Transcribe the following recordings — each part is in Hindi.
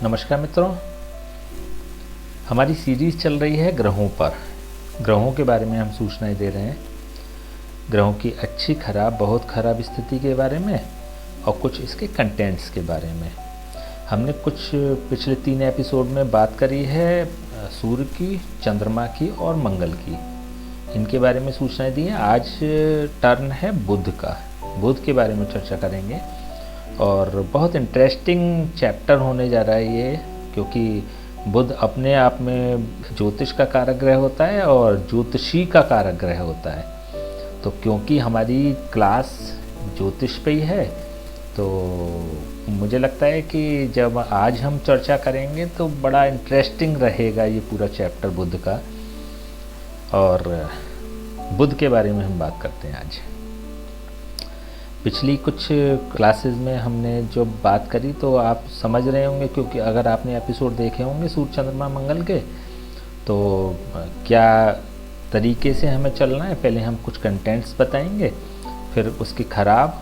नमस्कार मित्रों, हमारी सीरीज़ चल रही है ग्रहों पर। ग्रहों के बारे में हम सूचनाएं दे रहे हैं, ग्रहों की अच्छी खराब बहुत खराब स्थिति के बारे में और कुछ इसके कंटेंट्स के बारे में। हमने कुछ पिछले 3 एपिसोड में बात करी है सूर्य की, चंद्रमा की और मंगल की। इनके बारे में सूचनाएं दी हैं। आज टर्न है बुध का। बुध के बारे में चर्चा करेंगे और बहुत इंटरेस्टिंग चैप्टर होने जा रहा है ये, क्योंकि बुध अपने आप में ज्योतिष का कारक ग्रह होता है और ज्योतिषी का कारक ग्रह होता है। तो क्योंकि हमारी क्लास ज्योतिष पे ही है, तो मुझे लगता है कि जब आज हम चर्चा करेंगे तो बड़ा इंटरेस्टिंग रहेगा ये पूरा चैप्टर बुध का। और बुध के बारे में हम बात करते हैं आज। पिछली कुछ क्लासेस में हमने जो बात करी तो आप समझ रहे होंगे, क्योंकि अगर आपने एपिसोड देखे होंगे सूर्य, चंद्रमा, मंगल के, तो क्या तरीके से हमें चलना है। पहले हम कुछ कंटेंट्स बताएंगे, फिर उसकी खराब,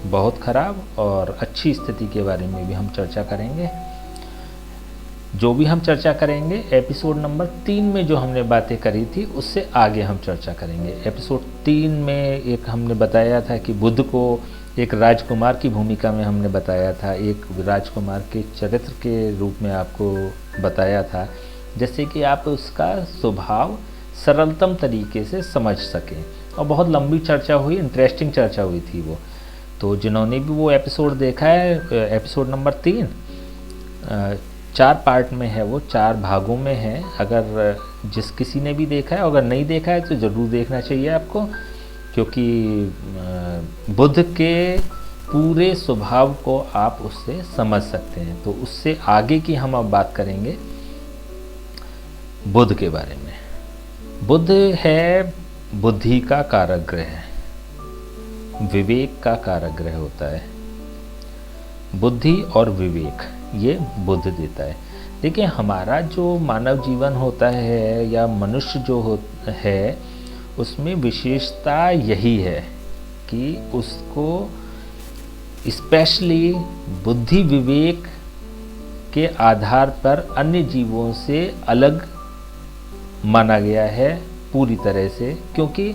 बहुत खराब और अच्छी स्थिति के बारे में भी हम चर्चा करेंगे। जो भी हम चर्चा करेंगे एपिसोड नंबर 3 में जो हमने बातें करी थी उससे आगे हम चर्चा करेंगे। एपिसोड 3 में एक हमने बताया था कि बुध को एक राजकुमार की भूमिका में हमने बताया था, एक राजकुमार के चरित्र के रूप में आपको बताया था, जैसे कि आप उसका स्वभाव सरलतम तरीके से समझ सकें। और बहुत लंबी चर्चा हुई, इंटरेस्टिंग चर्चा हुई थी वो। तो जिन्होंने भी वो एपिसोड देखा है, एपिसोड नंबर 3 4 पार्ट में है, वो 4 भागों में है। अगर जिस किसी ने भी देखा है, अगर नहीं देखा है तो ज़रूर देखना चाहिए आपको, क्योंकि बुध के पूरे स्वभाव को आप उससे समझ सकते हैं। तो उससे आगे की हम अब बात करेंगे बुध के बारे में। बुध है बुद्धि का कारक ग्रह, विवेक का कारक ग्रह होता है। बुद्धि और विवेक ये बुध देता है। देखिए, हमारा जो मानव जीवन होता है या मनुष्य जो है, उसमें विशेषता यही है कि उसको स्पेशली बुद्धि विवेक के आधार पर अन्य जीवों से अलग माना गया है पूरी तरह से, क्योंकि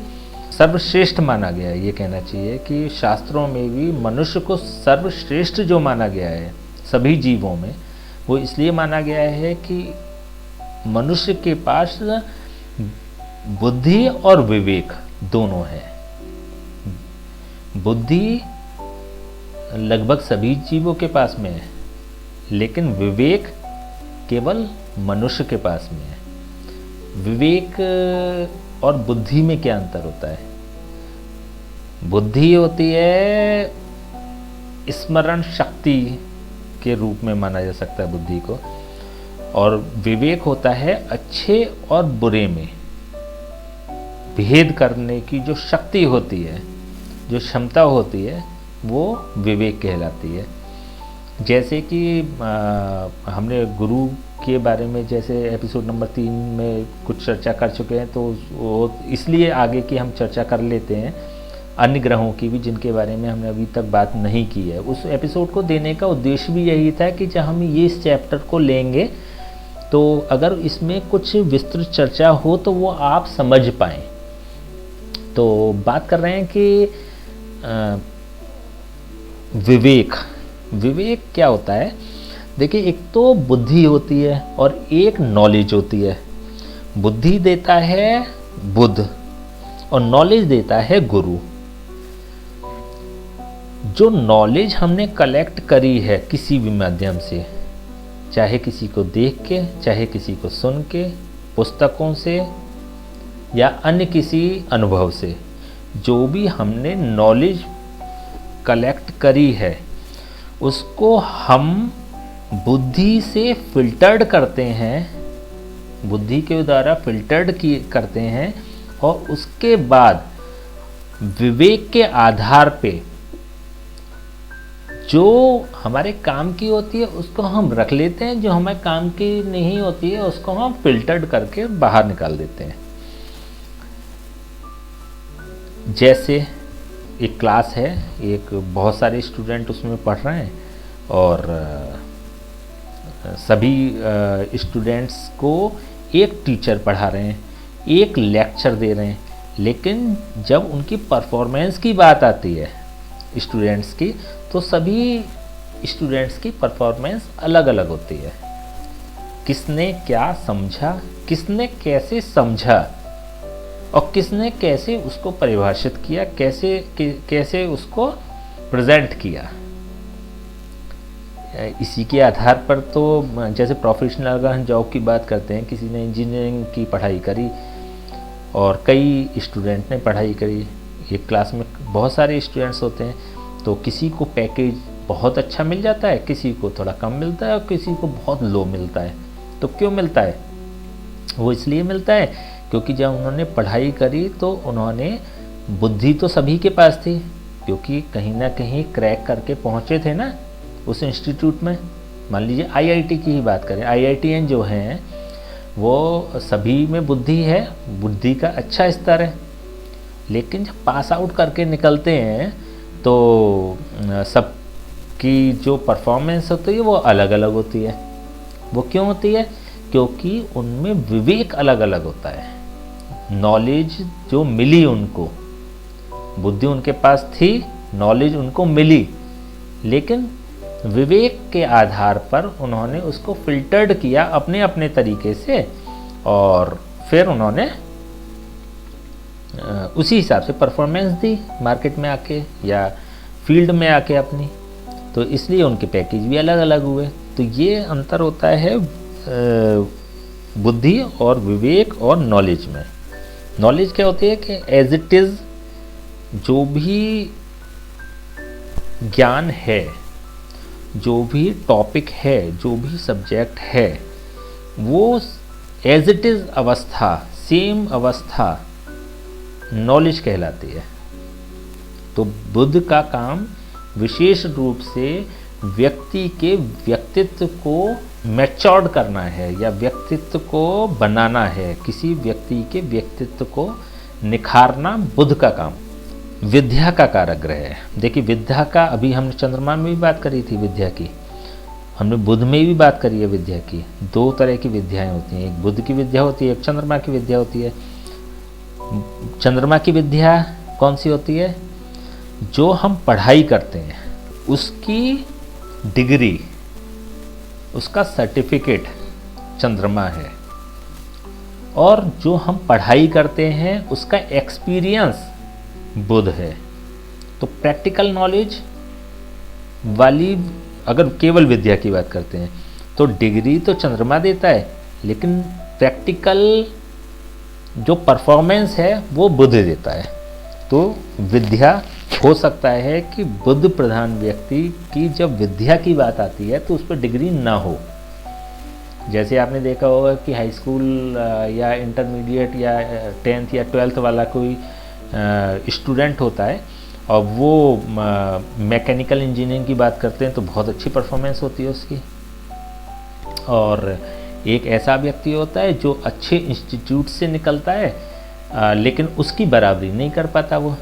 सर्वश्रेष्ठ माना गया है। ये कहना चाहिए कि शास्त्रों में भी मनुष्य को सर्वश्रेष्ठ जो माना गया है सभी जीवों में, वो इसलिए माना गया है कि मनुष्य के पास बुद्धि और विवेक दोनों है। बुद्धि लगभग सभी जीवों के पास में है, लेकिन विवेक केवल मनुष्य के पास में है। विवेक और बुद्धि में क्या अंतर होता है? बुद्धि होती है स्मरण शक्ति के रूप में माना जा सकता है बुद्धि को, और विवेक होता है अच्छे और बुरे में भेद करने की जो शक्ति होती है, जो क्षमता होती है, वो विवेक कहलाती है। जैसे कि हमने गुरु के बारे में जैसे एपिसोड नंबर 3 में कुछ चर्चा कर चुके हैं, तो वो इसलिए आगे की हम चर्चा कर लेते हैं अन्य ग्रहों की भी, जिनके बारे में हमने अभी तक बात नहीं की है। उस एपिसोड को देने का उद्देश्य भी यही था कि जब हम ये इस चैप्टर को लेंगे तो अगर इसमें कुछ विस्तृत चर्चा हो तो वो आप समझ पाएँ। तो बात कर रहे हैं कि विवेक क्या होता है। देखिए, एक तो बुद्धि होती है और एक नॉलेज होती है। बुद्धि देता है बुध और नॉलेज देता है गुरु। जो नॉलेज हमने कलेक्ट करी है किसी भी माध्यम से, चाहे किसी को देख के, चाहे किसी को सुन के, पुस्तकों से या अन्य किसी अनुभव से, जो भी हमने नॉलेज कलेक्ट करी है उसको हम बुद्धि से फिल्टर्ड करते हैं, बुद्धि के द्वारा फिल्टर्ड करते हैं, और उसके बाद विवेक के आधार पे जो हमारे काम की होती है उसको हम रख लेते हैं, जो हमारे काम की नहीं होती है उसको हम फिल्टर्ड करके बाहर निकाल देते हैं। जैसे एक क्लास है, एक बहुत सारे स्टूडेंट उसमें पढ़ रहे हैं और सभी स्टूडेंट्स को एक टीचर पढ़ा रहे हैं, एक लेक्चर दे रहे हैं, लेकिन जब उनकी परफॉर्मेंस की बात आती है स्टूडेंट्स की, तो सभी स्टूडेंट्स की परफॉर्मेंस अलग अलग होती है। किसने क्या समझा, किसने कैसे समझा और किसने कैसे उसको परिभाषित किया, कैसे उसको प्रेजेंट किया, इसी के आधार पर तो जैसे प्रोफेशनल अगर हम जॉब की बात करते हैं, किसी ने इंजीनियरिंग की पढ़ाई करी और कई स्टूडेंट ने पढ़ाई करी, एक क्लास में बहुत सारे स्टूडेंट्स होते हैं, तो किसी को पैकेज बहुत अच्छा मिल जाता है, किसी को थोड़ा कम मिलता है और किसी को बहुत लो मिलता है। तो क्यों मिलता है? वो इसलिए मिलता है क्योंकि जब उन्होंने पढ़ाई करी तो उन्होंने, बुद्धि तो सभी के पास थी, क्योंकि कहीं ना कहीं क्रैक करके पहुँचे थे ना उस इंस्टीट्यूट में। मान लीजिए आईआईटी की ही बात करें, आईआईटीएन जो हैं वो सभी में बुद्धि है, बुद्धि का अच्छा स्तर है, लेकिन जब पास आउट करके निकलते हैं तो सबकी जो परफॉर्मेंस होती है वो अलग अलग होती है। वो क्यों होती है? क्योंकि उनमें विवेक अलग अलग होता है। नॉलेज जो मिली उनको, बुद्धि उनके पास थी, नॉलेज उनको मिली, लेकिन विवेक के आधार पर उन्होंने उसको फिल्टर्ड किया अपने अपने तरीके से, और फिर उन्होंने उसी हिसाब से परफॉर्मेंस दी मार्केट में आके या फील्ड में आके अपनी, तो इसलिए उनके पैकेज भी अलग अलग हुए। तो ये अंतर होता है बुद्धि और विवेक और नॉलेज में। नॉलेज क्या होती है कि एज इट इज़ जो भी ज्ञान है, जो भी टॉपिक है, जो भी सब्जेक्ट है, वो एज इट इज़ अवस्था, सेम अवस्था नॉलेज कहलाती है। तो बुद्ध का काम विशेष रूप से व्यक्ति के व्यक्तित्व को मैच्योर्ड करना है या व्यक्तित्व को बनाना है, किसी व्यक्ति के व्यक्तित्व को निखारना बुद्ध का काम। विद्या का कारागृह है। देखिए विद्या का, अभी हमने चंद्रमा में भी बात करी थी विद्या की, हमने बुद्ध में भी बात करी है विद्या की। दो तरह की विद्याएं होती हैं, एक बुद्ध की विद्या होती है, एक चंद्रमा की विद्या होती है। चंद्रमा की विद्या कौन सी होती है? जो हम पढ़ाई करते हैं उसकी डिग्री, उसका सर्टिफिकेट चंद्रमा है, और जो हम पढ़ाई करते हैं उसका एक्सपीरियंस बुध है। तो प्रैक्टिकल नॉलेज वाली अगर केवल विद्या की बात करते हैं तो डिग्री तो चंद्रमा देता है, लेकिन प्रैक्टिकल जो परफॉर्मेंस है वो बुध देता है। तो विद्या हो सकता है कि बुद्ध प्रधान व्यक्ति की जब विद्या की बात आती है तो उस पर डिग्री ना हो। जैसे आपने देखा होगा कि हाई स्कूल या इंटरमीडिएट या 10th या 12th वाला कोई स्टूडेंट होता है और वो मैकेनिकल इंजीनियरिंग की बात करते हैं तो बहुत अच्छी परफॉर्मेंस होती है उसकी। और एक ऐसा व्यक्ति होता है जो अच्छे इंस्टीट्यूट से निकलता है लेकिन उसकी बराबरी नहीं कर पाता वो।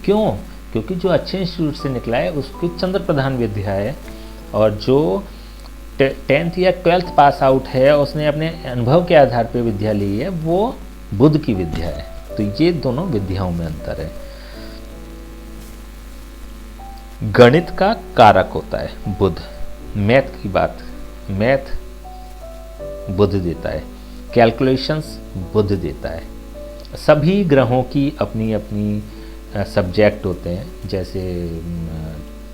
क्यों? क्योंकि जो अच्छे इंस्टीट्यूट से निकला है उसकी चंद्र प्रधान विद्या है, और जो 10th या 12th पास आउट है उसने अपने अनुभव के आधार पर विद्या ली है, वो बुद्ध की विद्या है। तो ये दोनों विद्याओं में अंतर है। गणित का कारक होता है बुद्ध, मैथ की बात, मैथ बुद्ध देता है, कैलकुलेशंस बुद्ध देता है। सभी ग्रहों की अपनी अपनी सब्जेक्ट होते हैं। जैसे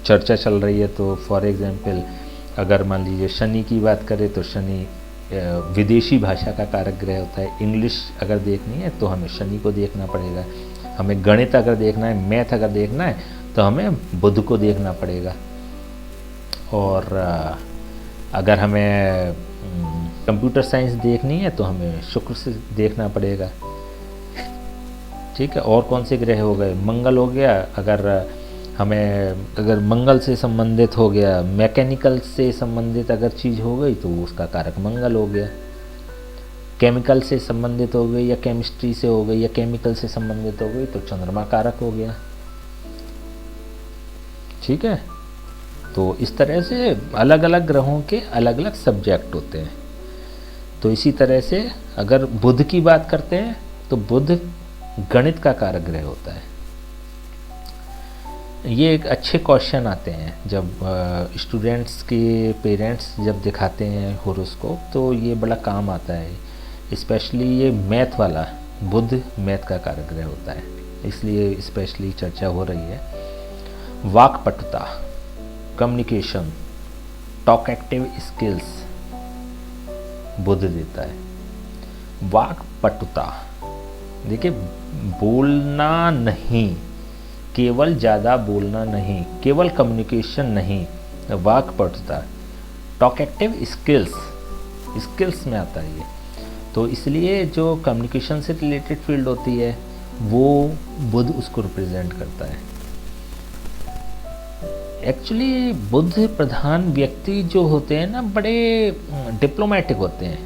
चर्चा चल रही है तो फॉर एग्जांपल अगर मान लीजिए शनि की बात करें तो शनि विदेशी भाषा का कारक ग्रह होता है। इंग्लिश अगर देखनी है तो हमें शनि को देखना पड़ेगा, हमें गणित अगर देखना है, मैथ अगर देखना है तो हमें बुध को देखना पड़ेगा, और अगर हमें कंप्यूटर साइंस देखनी है तो हमें शुक्र से देखना पड़ेगा। ठीक है। और कौन से ग्रह हो गए? मंगल हो गया, अगर मंगल से संबंधित हो गया, मैकेनिकल से संबंधित अगर चीज़ हो गई तो उसका कारक मंगल हो गया। केमिकल से संबंधित हो गई या केमिस्ट्री से हो गई या केमिकल से संबंधित हो गई तो चंद्रमा कारक हो गया। ठीक है। तो इस तरह से अलग अलग ग्रहों के अलग अलग सब्जेक्ट होते हैं। तो इसी तरह से अगर बुध की बात करते हैं तो बुध गणित का कारक ग्रह होता है। ये एक अच्छे क्वेश्चन आते हैं जब स्टूडेंट्स के पेरेंट्स जब दिखाते हैं होरोस्कोप, तो ये बड़ा काम आता है। स्पेशली ये मैथ वाला, बुध मैथ का कारक ग्रह होता है, इसलिए स्पेशली चर्चा हो रही है। वाक्पटुता, कम्युनिकेशन, टॉकेटिव स्किल्स बुध देता है। वाक्पटुता, देखिए बोलना नहीं, केवल ज़्यादा बोलना नहीं, केवल कम्युनिकेशन नहीं, वाक्पटुता। टॉकेटिव स्किल्स में आता है ये। तो इसलिए जो कम्युनिकेशन से रिलेटेड फील्ड होती है वो बुध उसको रिप्रेजेंट करता है। एक्चुअली बुध प्रधान व्यक्ति जो होते हैं ना, बड़े डिप्लोमेटिक होते हैं।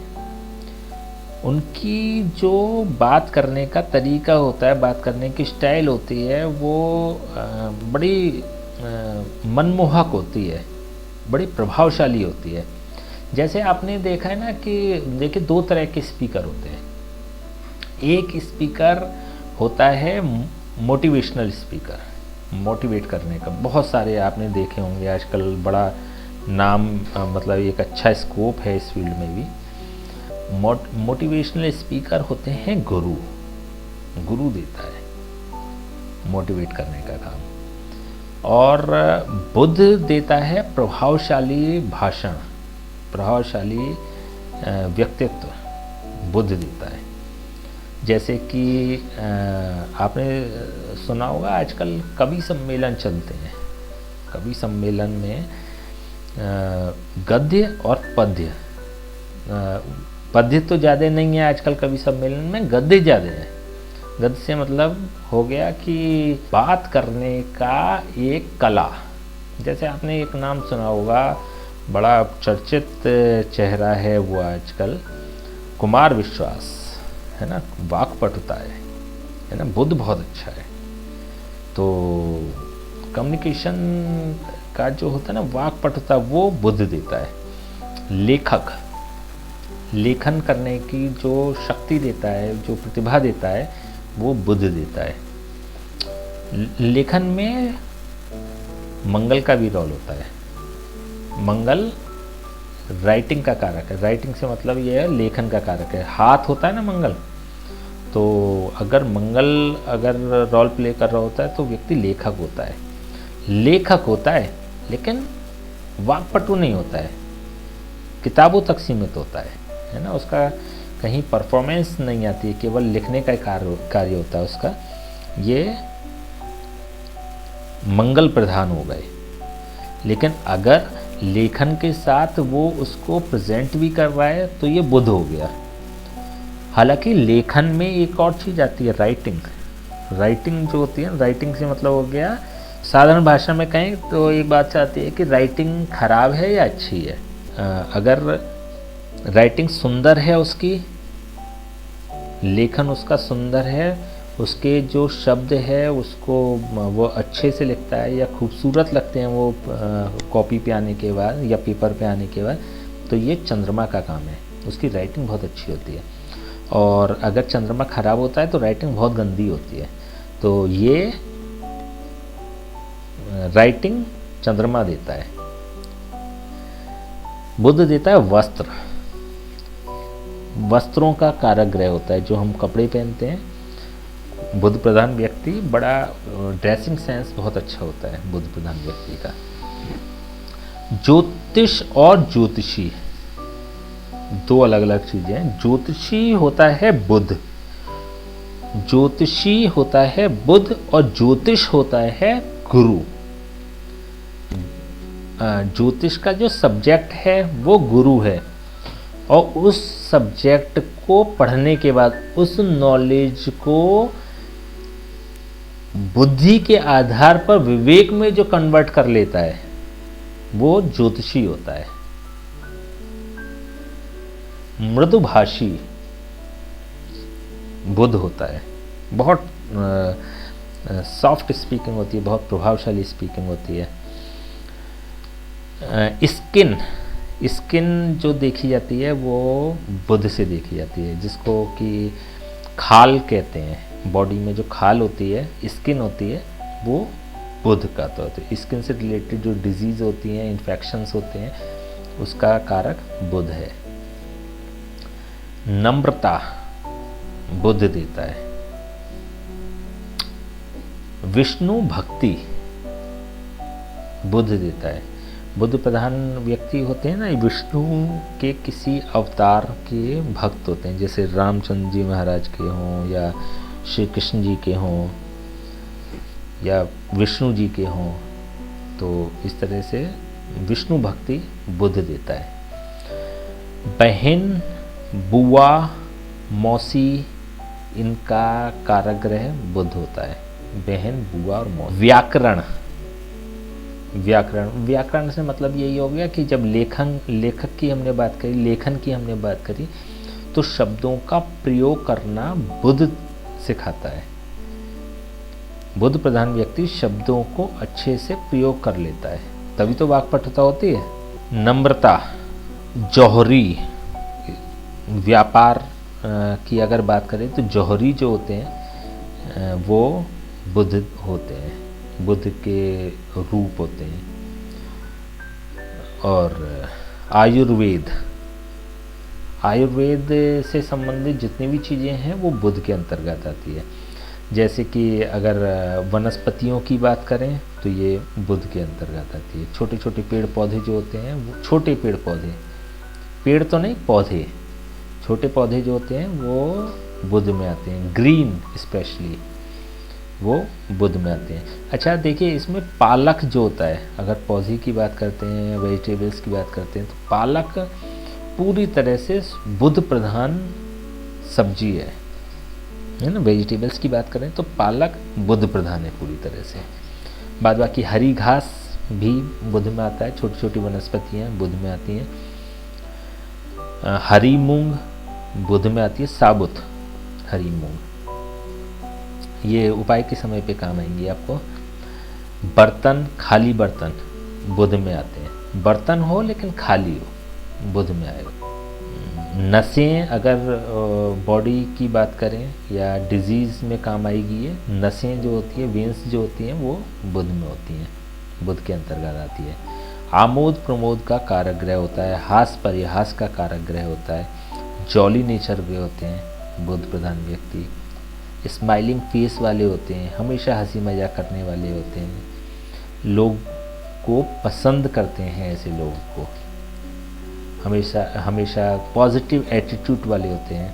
उनकी जो बात करने का तरीका होता है, बात करने की स्टाइल होती है, वो बड़ी मनमोहक होती है, बड़ी प्रभावशाली होती है। जैसे आपने देखा है ना कि देखिए दो तरह के स्पीकर होते हैं। एक स्पीकर होता है मोटिवेशनल स्पीकर, मोटिवेट करने का। बहुत सारे आपने देखे होंगे आजकल, बड़ा नाम मतलब एक अच्छा स्कोप है इस फील्ड में भी। मोटिवेशनल स्पीकर होते हैं गुरु देता है मोटिवेट करने का काम। और बुध देता है प्रभावशाली भाषण, प्रभावशाली व्यक्तित्व बुध देता है। जैसे कि आपने सुना होगा आजकल कवि सम्मेलन चलते हैं। कवि सम्मेलन में गद्य और पद्य, पद्य तो ज़्यादा नहीं है आजकल कवि सम्मेलन में, गद्य ज़्यादा है। गद्य से मतलब हो गया कि बात करने का एक कला। जैसे आपने एक नाम सुना होगा, बड़ा चर्चित चेहरा है वो आजकल, कुमार विश्वास, है ना, वाक्पटुता है ना, बुध बहुत अच्छा है। तो कम्युनिकेशन का जो होता है ना, वाक्पटुता, वो बुध देता है। लेखक, लेखन करने की जो शक्ति देता है, जो प्रतिभा देता है, वो बुध देता है। लेखन में मंगल का भी रोल होता है। मंगल राइटिंग का कारक है। राइटिंग से मतलब ये है लेखन का कारक है। हाथ होता है ना मंगल, तो अगर मंगल अगर रोल प्ले कर रहा होता है तो व्यक्ति लेखक होता है। लेखक होता है लेकिन वाक्पटु नहीं होता है, किताबों तक सीमित होता है ना। उसका कहीं परफॉर्मेंस नहीं आती है, केवल लिखने का कार्य होता है उसका। ये मंगल प्रधान हो गए। लेकिन अगर लेखन के साथ वो उसको प्रेजेंट भी कर रहा है तो ये बुध हो गया। हालांकि लेखन में एक और चीज़ आती है, राइटिंग। राइटिंग जो होती है, राइटिंग से मतलब हो गया, साधारण भाषा में कहें तो एक बात आती है कि राइटिंग खराब है या अच्छी है। अगर राइटिंग सुंदर है, उसकी लेखन उसका सुंदर है, उसके जो शब्द है उसको वो अच्छे से लिखता है या खूबसूरत लगते हैं वो कॉपी पे आने के बाद या पेपर पे आने के बाद, तो ये चंद्रमा का काम है, उसकी राइटिंग बहुत अच्छी होती है। और अगर चंद्रमा खराब होता है तो राइटिंग बहुत गंदी होती है। तो ये राइटिंग चंद्रमा देता है। बुध देता है वस्त्र, वस्त्रों का कारक ग्रह होता है, जो हम कपड़े पहनते हैं। बुध प्रधान व्यक्ति, बड़ा ड्रेसिंग सेंस बहुत अच्छा होता है बुध प्रधान व्यक्ति का। ज्योतिष और ज्योतिषी दो अलग अलग चीजें हैं। ज्योतिषी होता है बुध, ज्योतिषी होता है बुध, और ज्योतिष होता है गुरु। ज्योतिष का जो सब्जेक्ट है वो गुरु है, और उस सब्जेक्ट को पढ़ने के बाद उस नॉलेज को बुद्धि के आधार पर विवेक में जो कन्वर्ट कर लेता है वो ज्योतिषी होता है। मृदुभाषी बुध होता है, बहुत सॉफ्ट स्पीकिंग होती है, बहुत प्रभावशाली स्पीकिंग होती है। स्किन स्किन जो देखी जाती है वो बुध से देखी जाती है, जिसको कि खाल कहते हैं। बॉडी में जो खाल होती है, स्किन होती है, वो बुध का। तो स्किन से रिलेटेड जो डिजीज़ होती हैं, इन्फेक्शंस होते हैं, उसका कारक बुध है। नम्रता बुध देता है। विष्णु भक्ति बुध देता है। बुद्ध प्रधान व्यक्ति होते हैं ना, विष्णु के किसी अवतार के भक्त होते हैं, जैसे रामचंद्र जी महाराज के हों, या श्री कृष्ण जी के हों, या विष्णु जी के हों। तो इस तरह से विष्णु भक्ति बुध देता है। बहन, बुआ, मौसी, इनका कारक ग्रह बुध होता है। बहन, बुआ और मौसी। व्याकरण से मतलब यही हो गया कि जब लेखक की हमने बात करी, लेखन की हमने बात करी, तो शब्दों का प्रयोग करना बुध सिखाता है। बुध प्रधान व्यक्ति शब्दों को अच्छे से प्रयोग कर लेता है, तभी तो वाक्पटुता होती है। नम्रता, जौहरी, व्यापार की अगर बात करें तो जौहरी जो होते हैं वो बुध होते हैं, बुध के रूप होते हैं। और आयुर्वेद से संबंधित जितनी भी चीज़ें हैं वो बुध के अंतर्गत आती है। जैसे कि अगर वनस्पतियों की बात करें तो ये बुध के अंतर्गत आती है। छोटे छोटे पेड़ पौधे जो होते हैं, वो छोटे पेड़ पौधे, पेड़ तो नहीं, पौधे, छोटे पौधे जो होते हैं वो बुध में आते हैं। ग्रीन स्पेशली वो बुध में आते हैं। अच्छा देखिए, इसमें पालक जो होता है, अगर पौधे की बात करते हैं, वेजिटेबल्स की बात करते हैं, तो पालक पूरी तरह से बुध प्रधान सब्जी है ना। वेजिटेबल्स की बात करें तो पालक बुध प्रधान है पूरी तरह से। बाद बाकी हरी घास भी बुध में आता है, छोटी छोटी वनस्पतियाँ बुध में आती हैं। हरी मूंग बुध में आती है, साबुत हरी मूंग, ये उपाय के समय पे काम आएंगी आपको। बर्तन, खाली बर्तन बुध में आते हैं। बर्तन हो लेकिन खाली हो, बुध में आएगा। नसें, अगर बॉडी की बात करें या डिजीज़ में काम आएगी ये। नसें जो होती हैं, वेंस जो होती हैं, वो बुध में होती हैं, बुध के अंतर्गत आती है। आमोद प्रमोद का कारक ग्रह होता है। हास परिहास का कारक ग्रह होता है। जॉली नेचर के होते हैं बुध प्रधान व्यक्ति। स्माइलिंग फेस वाले होते हैं, हमेशा हंसी मजाक करने वाले होते हैं, लोग को पसंद करते हैं, ऐसे लोगों को हमेशा पॉजिटिव एटीट्यूड वाले होते हैं।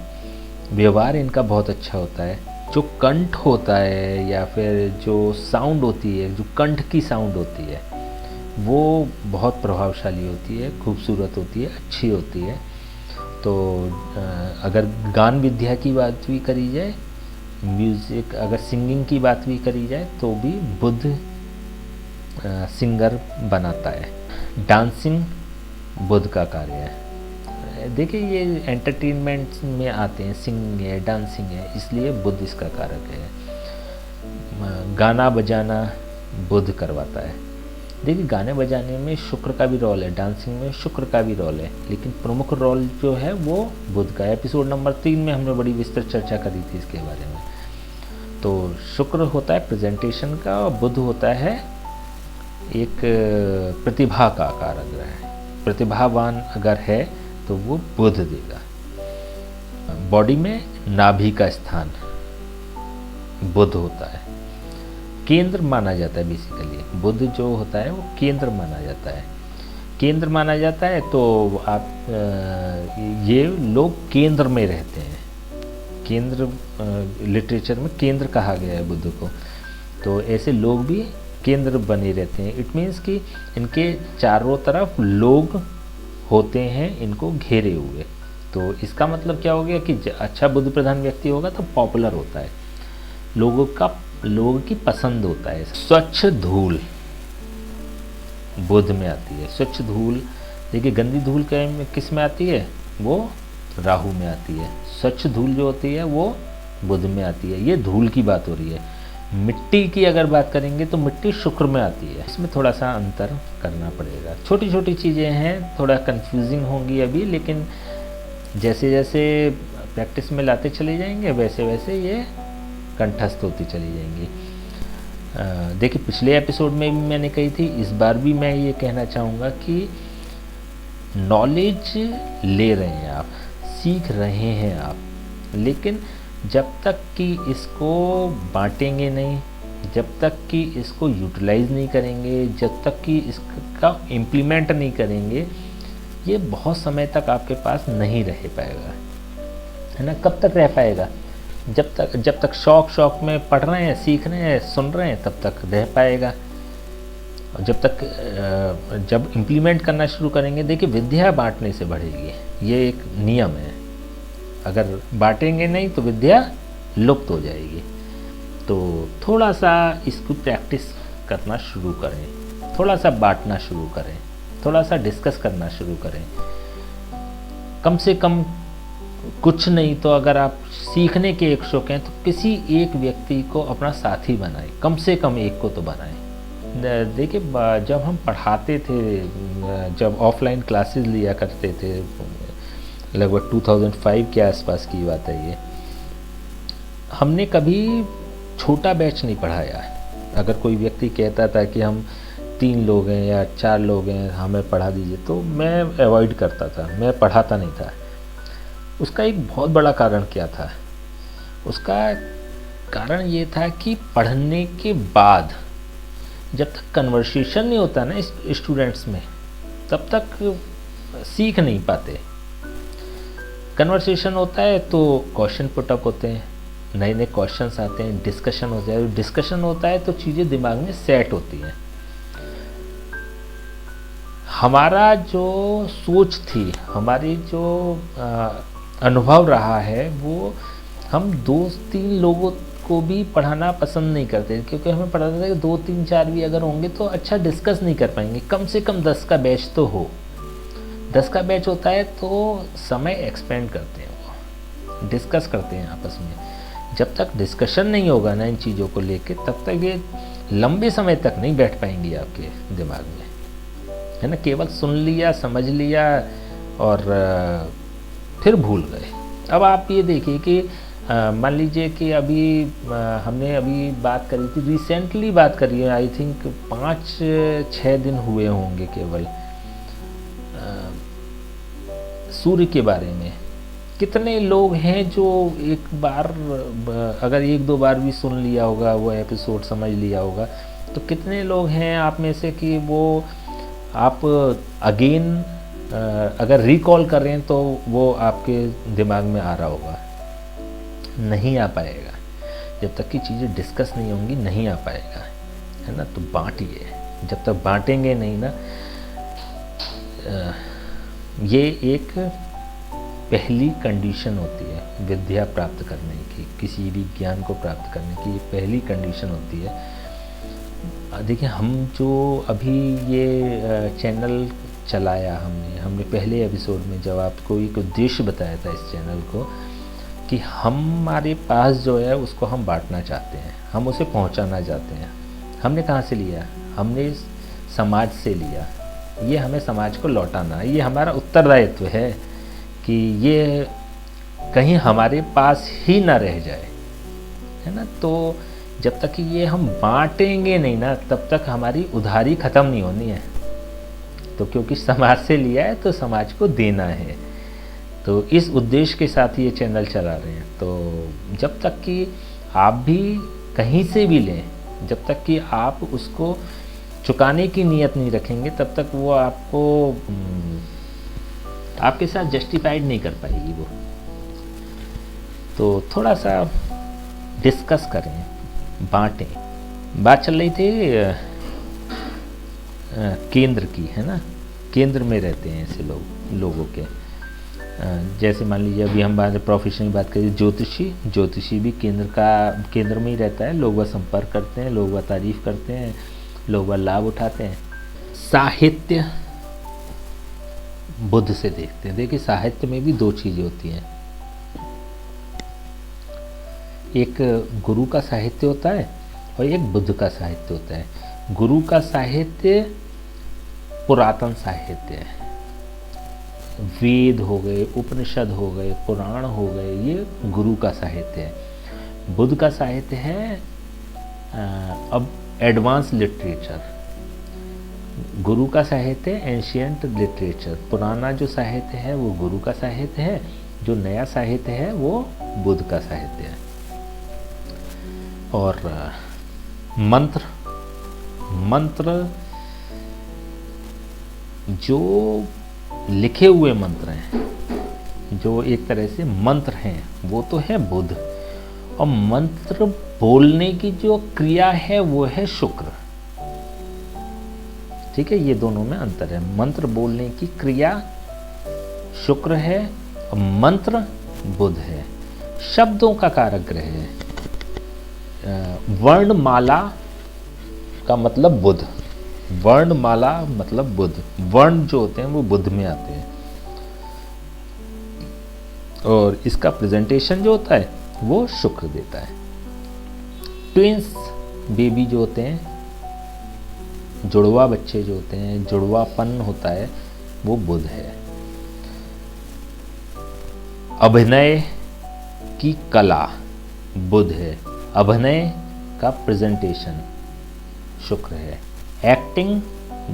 व्यवहार इनका बहुत अच्छा होता है। जो कंठ होता है या फिर जो साउंड होती है, जो कंठ की साउंड होती है, वो बहुत प्रभावशाली होती है, खूबसूरत होती है, अच्छी होती है। तो अगर गान विद्या की बात भी करी जाए, म्यूज़िक, अगर सिंगिंग की बात भी करी जाए, तो भी बुध सिंगर बनाता है। डांसिंग बुध का कार्य है। देखिए, ये एंटरटेनमेंट में आते हैं, सिंगिंग है, डांसिंग है, इसलिए बुध इसका कारक है। गाना बजाना बुध करवाता है। देखिए, गाने बजाने में शुक्र का भी रोल है, डांसिंग में शुक्र का भी रोल है, लेकिन प्रमुख रोल जो है वो बुध का है। एपिसोड नंबर 3 में हमने बड़ी विस्तृत चर्चा करी थी इसके बारे में। तो शुक्र होता है प्रेजेंटेशन का, और बुध होता है एक प्रतिभा का कारक ग्रह है। प्रतिभावान अगर है तो वो बुध देगा। बॉडी में नाभि का स्थान बुध होता है, केंद्र माना जाता है। बेसिकली बुध जो होता है वो केंद्र माना जाता है। केंद्र माना जाता है तो आप ये लोग केंद्र में रहते हैं। केंद्र, लिटरेचर में केंद्र कहा गया है बुध को। तो ऐसे लोग भी केंद्र बने रहते हैं। इट मीन्स कि इनके चारों तरफ लोग होते हैं इनको घेरे हुए। तो इसका मतलब क्या हो गया कि अच्छा बुध प्रधान व्यक्ति होगा तो पॉपुलर होता है, लोगों की पसंद होता है। स्वच्छ धूल बुध में आती है। स्वच्छ धूल, देखिए गंदी धूल किस में आती है, वो राहु में आती है। स्वच्छ धूल जो होती है वो बुध में आती है। ये धूल की बात हो रही है। मिट्टी की अगर बात करेंगे तो मिट्टी शुक्र में आती है, इसमें थोड़ा सा अंतर करना पड़ेगा। छोटी छोटी चीज़ें हैं, थोड़ा कंफ्यूजिंग होंगी अभी, लेकिन जैसे जैसे प्रैक्टिस में लाते चले जाएंगे वैसे वैसे ये कंठस्थ होती चली जाएंगी। देखिए पिछले एपिसोड में भी मैंने कही थी, इस बार भी मैं ये कहना चाहूँगा कि नॉलेज ले रहे हैं आप, सीख रहे हैं आप, लेकिन जब तक कि इसको बांटेंगे नहीं, जब तक कि इसको यूटिलाइज नहीं करेंगे, जब तक कि इसका इम्प्लीमेंट नहीं करेंगे, ये बहुत समय तक आपके पास नहीं रह पाएगा, है ना। कब तक रह पाएगा? जब तक शौक में पढ़ रहे हैं, सीख रहे हैं, सुन रहे हैं, तब तक रह पाएगा। और जब इम्प्लीमेंट करना शुरू करेंगे, देखिए विद्या बांटने से बढ़ेगी, ये एक नियम है। अगर बांटेंगे नहीं तो विद्या लुप्त हो जाएगी। तो थोड़ा सा इसको प्रैक्टिस करना शुरू करें, थोड़ा सा बांटना शुरू करें, थोड़ा सा डिस्कस करना शुरू करें। कम से कम कुछ नहीं तो अगर आप सीखने के इच्छुक हैं तो किसी एक व्यक्ति को अपना साथी बनाएं, कम से कम एक को तो बनाएं। देखिए जब हम पढ़ाते थे, जब ऑफलाइन क्लासेस लिया करते थे, लगभग 2005 के आसपास की बात है ये, हमने कभी छोटा बैच नहीं पढ़ाया है। अगर कोई व्यक्ति कहता था कि हम 3 लोग हैं या 4 लोग हैं, हमें पढ़ा दीजिए, तो मैं अवॉइड करता था, मैं पढ़ाता नहीं था। उसका एक बहुत बड़ा कारण क्या था? उसका कारण ये था कि पढ़ने के बाद जब तक कन्वर्सेशन नहीं होता ना स्टूडेंट्स में, तब तक सीख नहीं पाते। कन्वर्सेशन होता है तो क्वेश्चन पुटअप होते हैं, नए नए क्वेश्चंस आते हैं, डिस्कशन होता है, डिस्कशन होता है तो चीज़ें दिमाग में सेट होती हैं। हमारा जो सोच थी, हमारी जो अनुभव रहा है, वो हम 2-3 लोगों को भी पढ़ाना पसंद नहीं करते, क्योंकि हमें पता था कि 2-3-4 भी अगर होंगे तो अच्छा डिस्कस नहीं कर पाएंगे। कम से कम 10 का बैच तो हो। 10 का बैच होता है तो समय एक्सपेंड करते हैं, वो डिस्कस करते हैं आपस में। जब तक डिस्कशन नहीं होगा ना इन चीज़ों को लेके, तब तक ये लंबे समय तक नहीं बैठ पाएंगी आपके दिमाग में, है ना। केवल सुन लिया, समझ लिया और फिर भूल गए। अब आप ये देखिए कि मान लीजिए कि हमने अभी बात करी थी, रिसेंटली बात करी है, आई थिंक 5-6 दिन हुए होंगे केवल, सूर्य के बारे में। कितने लोग हैं जो एक बार, अगर 1-2 बार भी सुन लिया होगा, वो एपिसोड समझ लिया होगा, तो कितने लोग हैं आप में से कि वो आप अगेन अगर रिकॉल कर रहे हैं तो वो आपके दिमाग में आ रहा होगा? नहीं आ पाएगा। जब तक कि चीज़ें डिस्कस नहीं होंगी नहीं आ पाएगा, है ना। तो बांटिए, जब तक बांटेंगे नहीं ना, ये एक पहली कंडीशन होती है विद्या प्राप्त करने की, किसी भी ज्ञान को प्राप्त करने की ये पहली कंडीशन होती है। देखिए हम जो अभी ये चैनल चलाया, हमने पहले एपिसोड में जब आपको एक उद्देश्य बताया था इस चैनल को, कि हमारे पास जो है उसको हम बांटना चाहते हैं, हम उसे पहुंचाना चाहते हैं। हमने कहाँ से लिया? हमने समाज से लिया। ये हमें समाज को लौटाना, ये हमारा उत्तरदायित्व है कि ये कहीं हमारे पास ही ना रह जाए, है ना। तो जब तक कि ये हम बांटेंगे नहीं ना, तब तक हमारी उधारी ख़त्म नहीं होनी है। तो क्योंकि समाज से लिया है तो समाज को देना है, तो इस उद्देश्य के साथ ये चैनल चला रहे हैं। तो जब तक कि आप भी कहीं से भी लें, जब तक कि आप उसको चुकाने की नीयत नहीं रखेंगे, तब तक वो आपको आपके साथ जस्टिफाइड नहीं कर पाएगी वो। तो थोड़ा सा डिस्कस करें, बांटें। बात चल रही थी केंद्र की, है ना। केंद्र में रहते हैं ऐसे लोगों के, जैसे मान लीजिए अभी हम प्रोफेशनल बात करें, ज्योतिषी भी केंद्र में ही रहता है। लोग वह संपर्क करते हैं, लोग वह तारीफ करते हैं, लोग वह लाभ उठाते हैं। साहित्य बुद्ध से देखते हैं। देखिए साहित्य में भी 2 चीज़ें होती हैं, एक गुरु का साहित्य होता है और एक बुद्ध का साहित्य होता है। गुरु का साहित्य पुरातन साहित्य है, वेद हो गए, उपनिषद हो गए, पुराण हो गए, ये गुरु का साहित्य है। बुद्ध का साहित्य है अब एडवांस लिटरेचर। गुरु का साहित्य एंशियंट लिटरेचर। पुराना जो साहित्य है वो गुरु का साहित्य है, जो नया साहित्य है वो बुद्ध का साहित्य है। और मंत्र जो लिखे हुए मंत्र हैं, जो एक तरह से मंत्र हैं, वो तो है बुद्ध। और मंत्र बोलने की जो क्रिया है वो है शुक्र। ठीक है, ये दोनों में अंतर है। मंत्र बोलने की क्रिया शुक्र है और मंत्र बुध है। शब्दों का कारक ग्रह है। वर्णमाला का मतलब बुध, वर्णमाला मतलब बुध। वर्ण जो होते हैं वो बुध में आते हैं। और इसका प्रेजेंटेशन जो होता है वो शुक्र देता है। ट्विंस बेबी जो होते हैं, जुड़वा बच्चे जो होते हैं, जुड़वापन होता है, वो बुध है। अभिनय की कला बुध है। अभिनय का प्रेजेंटेशन शुक्र है। एक्टिंग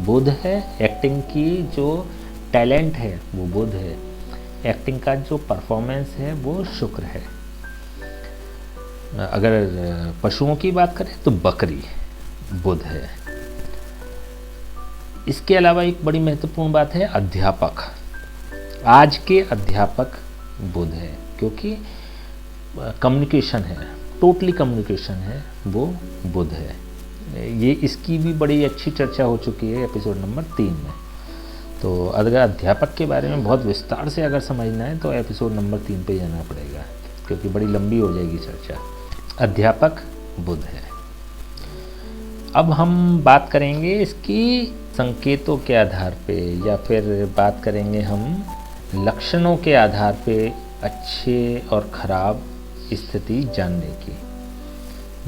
बुध है। एक्टिंग की जो टैलेंट है वो बुध है। एक्टिंग का जो परफॉर्मेंस है वो शुक्र है। अगर पशुओं की बात करें तो बकरी बुध है। इसके अलावा एक बड़ी महत्वपूर्ण बात है अध्यापक। आज के अध्यापक बुध है, क्योंकि कम्युनिकेशन है, टोटली कम्युनिकेशन है, वो बुध है। ये इसकी भी बड़ी अच्छी चर्चा हो चुकी है एपिसोड नंबर 3 में। तो अगर अध्यापक के बारे में बहुत विस्तार से अगर समझना है तो एपिसोड नंबर 3 पे जाना पड़ेगा, क्योंकि बड़ी लंबी हो जाएगी चर्चा। अध्यापक बुध है। अब हम बात करेंगे इसकी संकेतों के आधार पे, या फिर बात करेंगे हम लक्षणों के आधार पे अच्छे और ख़राब स्थिति जानने की।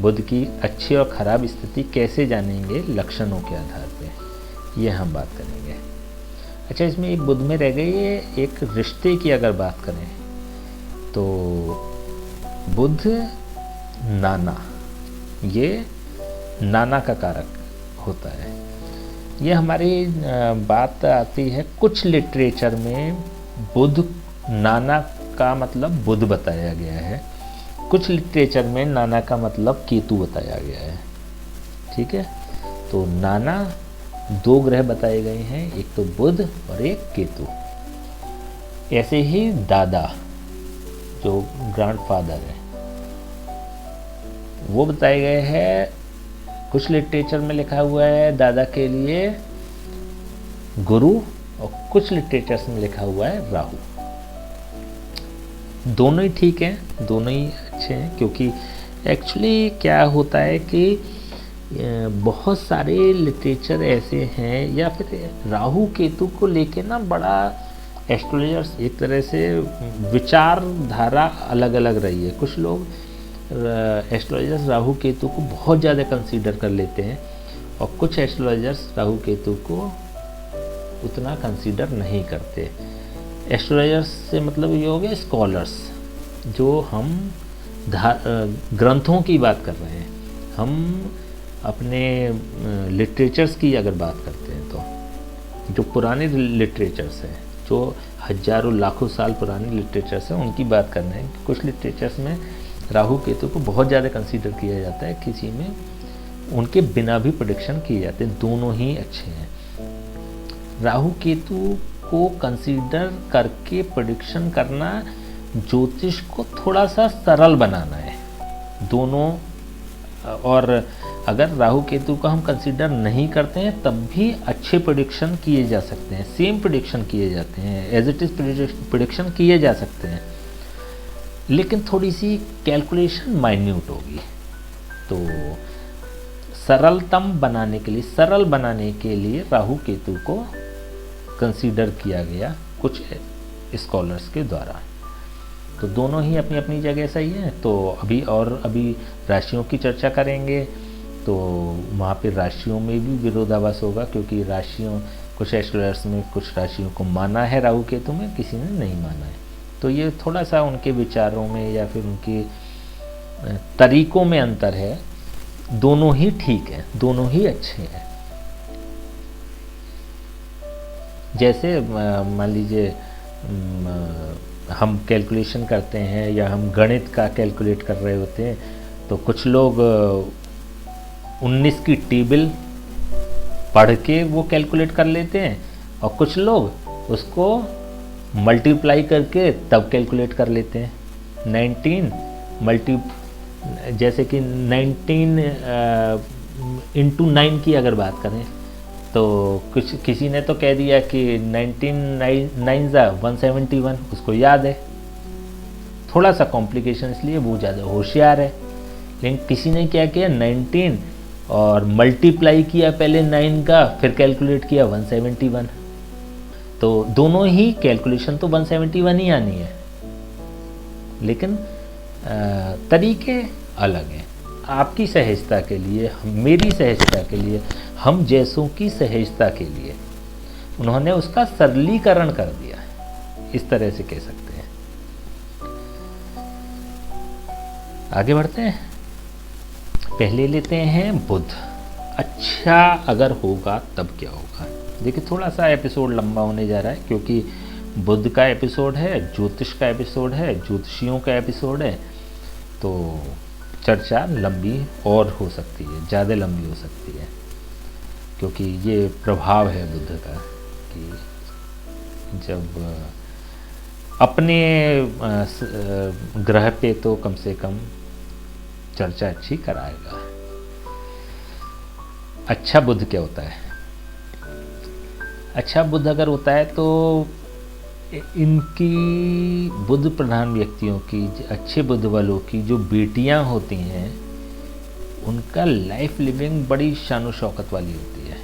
बुध की अच्छी और ख़राब स्थिति कैसे जानेंगे? लक्षणों के आधार पे, ये हम बात करेंगे। अच्छा, इसमें एक बुध में रह गई है एक रिश्ते की अगर बात करें तो बुध नाना, ये नाना का कारक होता है। ये हमारी बात आती है कुछ लिटरेचर में बुध नाना का मतलब बुध बताया गया है, कुछ लिटरेचर में नाना का मतलब केतु बताया गया है। ठीक है, तो नाना 2 ग्रह बताए गए हैं, एक तो बुध और एक केतु। ऐसे ही दादा जो ग्रैंडफादर है वो बताए गए हैं। कुछ लिटरेचर में लिखा हुआ है दादा के लिए गुरु, और कुछ लिटरेचर्स में लिखा हुआ है राहु। दोनों ही ठीक हैं, दोनों ही अच्छे हैं, क्योंकि एक्चुअली क्या होता है कि बहुत सारे लिटरेचर ऐसे हैं, या फिर राहु केतु को लेके ना बड़ा एस्ट्रोलॉजर्स एक तरह से विचारधारा अलग अलग रही है। कुछ लोग एस्ट्रोलॉजर्स राहु केतु को बहुत ज़्यादा कंसीडर कर लेते हैं, और कुछ एस्ट्रोलॉजर्स राहु केतु को उतना कंसीडर नहीं करते। एस्ट्रोलॉजर्स से मतलब ये हो गया स्कॉलर्स, जो हम ग्रंथों की बात कर रहे हैं। हम अपने लिटरेचर्स की अगर बात करते हैं तो जो पुराने लिटरेचर्स हैं, जो हजारों लाखों साल पुराने लिटरेचर्स हैं, उनकी बात करना है। कुछ लिटरेचर्स में राहु केतु को बहुत ज़्यादा कंसीडर किया जाता है, किसी में उनके बिना भी प्रेडिक्शन किए जाते हैं। दोनों ही अच्छे हैं। राहु केतु को कंसीडर करके प्रेडिक्शन करना ज्योतिष को थोड़ा सा सरल बनाना है दोनों। और अगर राहु केतु को हम कंसीडर नहीं करते हैं तब भी अच्छे प्रेडिक्शन किए जा सकते हैं, सेम प्रेडिक्शन किए जाते हैं, एज इट इज़ प्रेडिक्शन किए जा सकते हैं, लेकिन थोड़ी सी कैलकुलेशन माइन्यूट होगी। तो सरल बनाने के लिए राहु केतु को कंसीडर किया गया कुछ स्कॉलर्स के द्वारा। तो दोनों ही अपनी अपनी जगह सही है। तो अभी राशियों की चर्चा करेंगे। तो वहाँ पे राशियों में भी विरोधाभास होगा, क्योंकि राशियों कुछ एस्ट्रोलर्स में कुछ राशियों को माना है राहु केतु में, किसी ने नहीं माना है। तो ये थोड़ा सा उनके विचारों में या फिर उनके तरीकों में अंतर है। दोनों ही ठीक है, दोनों ही अच्छे हैं। जैसे मान लीजिए हम कैलकुलेशन करते हैं या हम गणित का कैलकुलेट कर रहे होते हैं, तो कुछ लोग 19 की टेबल पढ़ के वो कैलकुलेट कर लेते हैं, और कुछ लोग उसको मल्टीप्लाई करके तब कैलकुलेट कर लेते हैं। 19 मल्टी जैसे कि 19 इंटू 9 की अगर बात करें, तो कुछ किसी ने तो कह दिया कि 171, उसको याद है। थोड़ा सा कॉम्प्लिकेशन, इसलिए वो ज़्यादा होशियार है। लेकिन किसी ने क्या किया, 19 और मल्टीप्लाई किया पहले 9 का, फिर कैलकुलेट किया 171। तो दोनों ही कैलकुलेशन तो 171 ही आनी है, लेकिन तरीके अलग हैं। आपकी सहजता के लिए, मेरी सहजता के लिए, हम जैसों की सहजता के लिए उन्होंने उसका सरलीकरण कर दिया, इस तरह से कह सकते हैं। आगे बढ़ते हैं। पहले लेते हैं बुध। अच्छा अगर होगा तब क्या होगा। देखिए थोड़ा सा एपिसोड लंबा होने जा रहा है, क्योंकि बुध का एपिसोड है, ज्योतिष का एपिसोड है, ज्योतिषियों का एपिसोड है, तो चर्चा लंबी और हो सकती है, ज़्यादा लंबी हो सकती है, क्योंकि ये प्रभाव है बुध का कि जब अपने ग्रह पे तो कम से कम चर्चा अच्छी कराएगा। अच्छा बुध क्या होता है? अच्छा बुध अगर होता है तो इनकी बुध प्रधान व्यक्तियों की, अच्छे बुध वालों की जो बेटियां होती हैं, उनका लाइफ लिविंग बड़ी शान शौकत वाली होती है,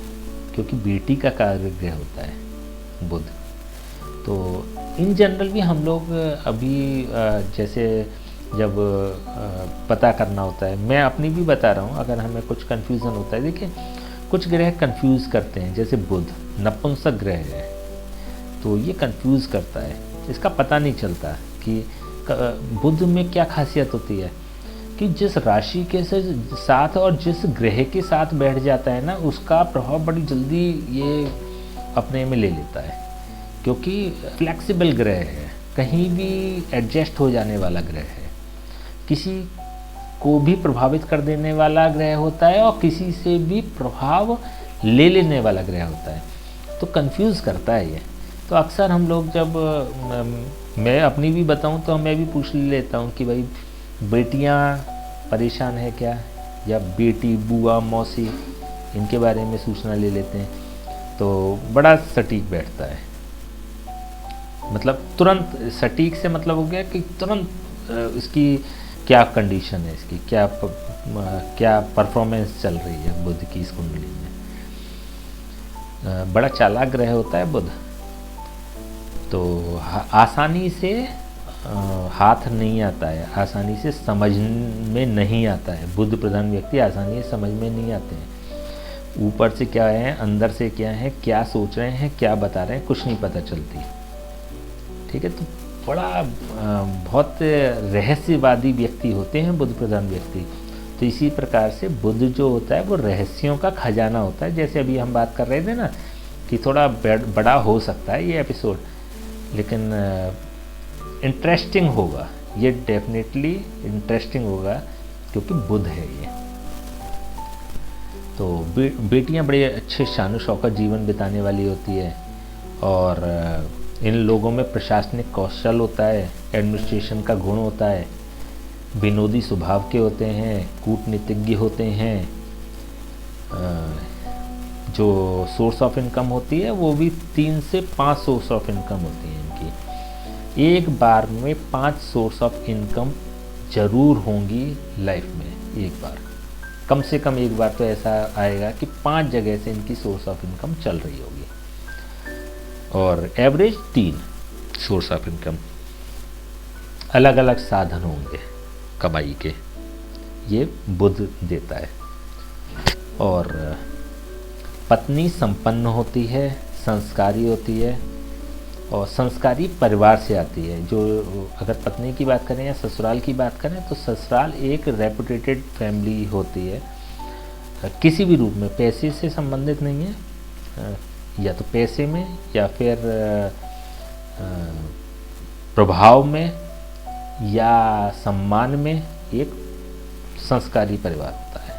क्योंकि बेटी का कार्य ग्रह होता है बुध। तो इन जनरल भी हम लोग अभी जैसे जब पता करना होता है, मैं अपनी भी बता रहा हूँ, अगर हमें कुछ कन्फ्यूज़न होता है, देखिए कुछ ग्रह कंफ्यूज करते हैं। जैसे बुध नपुंसक ग्रह है, तो ये कंफ्यूज करता है, इसका पता नहीं चलता कि बुध में क्या खासियत होती है कि जिस राशि के साथ और जिस ग्रह के साथ बैठ जाता है ना, उसका प्रभाव बड़ी जल्दी ये अपने में ले लेता है, क्योंकि फ्लेक्सिबल ग्रह है, कहीं भी एडजस्ट हो जाने वाला ग्रह है, किसी को भी प्रभावित कर देने वाला ग्रह होता है और किसी से भी प्रभाव ले लेने वाला ग्रह होता है, तो कंफ्यूज करता है ये। तो अक्सर हम लोग जब मैं अपनी भी बताऊं तो मैं भी पूछ लेता हूं कि भाई बेटियां परेशान है क्या, या बेटी, बुआ, मौसी, इनके बारे में सूचना ले लेते हैं, तो बड़ा सटीक बैठता है। मतलब तुरंत सटीक से मतलब हो गया कि तुरंत इसकी क्या कंडीशन है, इसकी क्या परफॉर्मेंस चल रही है बुध की इस कुंडली में। बड़ा चालाक ग्रह होता है बुध, तो आसानी से हाथ नहीं आता है, आसानी से समझ में नहीं आता है। बुध प्रधान व्यक्ति आसानी से समझ में नहीं आते हैं, ऊपर से क्या है, अंदर से क्या है, क्या सोच रहे हैं, क्या बता रहे हैं, कुछ नहीं पता चलती। ठीक है, तो बड़ा बहुत रहस्यवादी व्यक्ति होते हैं बुध प्रधान व्यक्ति। तो इसी प्रकार से बुध जो होता है वो रहस्यों का खजाना होता है। जैसे अभी हम बात कर रहे थे ना कि थोड़ा बड़ा हो सकता है ये एपिसोड, लेकिन इंटरेस्टिंग होगा, ये डेफिनेटली इंटरेस्टिंग होगा, क्योंकि बुध है ये। तो बेटियां बड़े अच्छे शान शौकत जीवन बिताने वाली होती है, और इन लोगों में प्रशासनिक कौशल होता है, एडमिनिस्ट्रेशन का गुण होता है, विनोदी स्वभाव के होते हैं, कूटनीतिज्ञ होते हैं। जो सोर्स ऑफ इनकम होती है वो भी 3 से 5 सोर्स ऑफ इनकम होती है इनकी। एक बार में 5 सोर्स ऑफ इनकम जरूर होंगी लाइफ में, एक बार, कम से कम एक बार तो ऐसा आएगा कि 5 जगह से इनकी सोर्स ऑफ इनकम चल रही होगी, और एवरेज 3 सोर्स ऑफ इनकम। अलग अलग साधन होंगे कमाई के, ये बुध देता है। और पत्नी संपन्न होती है, संस्कारी होती है और संस्कारी परिवार से आती है। जो अगर पत्नी की बात करें या ससुराल की बात करें तो ससुराल एक रेपुटेटेड फैमिली होती है, किसी भी रूप में, पैसे से संबंधित नहीं है, या तो पैसे में या फिर प्रभाव में या सम्मान में एक संस्कारी परिवार होता है,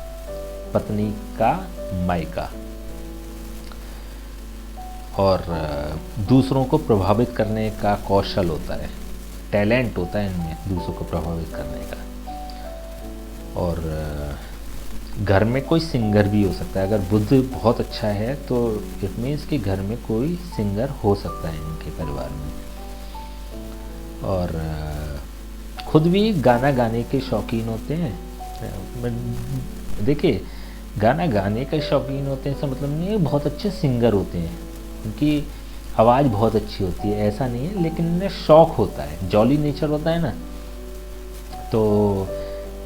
पत्नी का मायका। और दूसरों को प्रभावित करने का कौशल होता है, टैलेंट होता है इनमें दूसरों को प्रभावित करने का। और घर में कोई सिंगर भी हो सकता है, अगर बुध बहुत अच्छा है तो इट मीन्स कि घर में कोई सिंगर हो सकता है इनके परिवार में। और खुद भी गाना गाने के शौकीन होते हैं। देखिए, गाना गाने के शौकीन होते हैं इसका मतलब नहीं है बहुत अच्छे सिंगर होते हैं, उनकी आवाज़ बहुत अच्छी होती है ऐसा नहीं है, लेकिन इन्हें शौक़ होता है, जॉली नेचर होता है ना, तो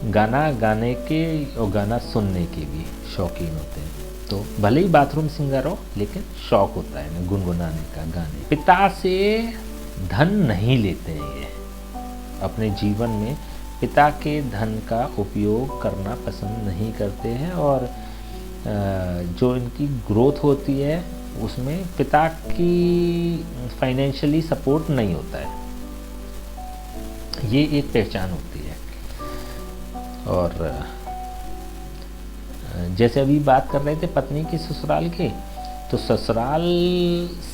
गाना गाने के और गाना सुनने के भी शौकीन होते हैं। तो भले ही बाथरूम सिंगर हो लेकिन शौक़ होता है इन्हें गुनगुनाने का, गाने। पिता से धन नहीं लेते हैं ये, अपने जीवन में पिता के धन का उपयोग करना पसंद नहीं करते हैं। और जो इनकी ग्रोथ होती है उसमें पिता की फाइनेंशियली सपोर्ट नहीं होता है, ये एक पहचान होती है। और जैसे अभी बात कर रहे थे पत्नी की ससुराल की, तो ससुराल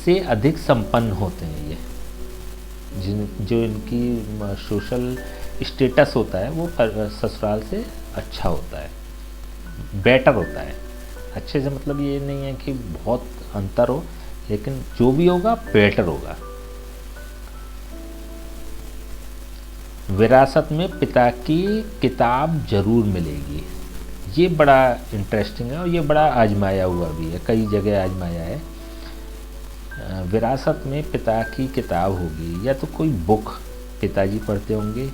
से अधिक संपन्न होते हैं ये, जो इनकी सोशल स्टेटस होता है वो ससुराल से अच्छा होता है, बेटर होता है। अच्छे से मतलब ये नहीं है कि बहुत अंतर हो, लेकिन जो भी होगा बेटर होगा। विरासत में पिता की किताब जरूर मिलेगी, ये बड़ा इंटरेस्टिंग है और ये बड़ा आजमाया हुआ भी है, कई जगह आजमाया है। विरासत में पिता की किताब होगी या तो कोई बुक पिताजी पढ़ते होंगे,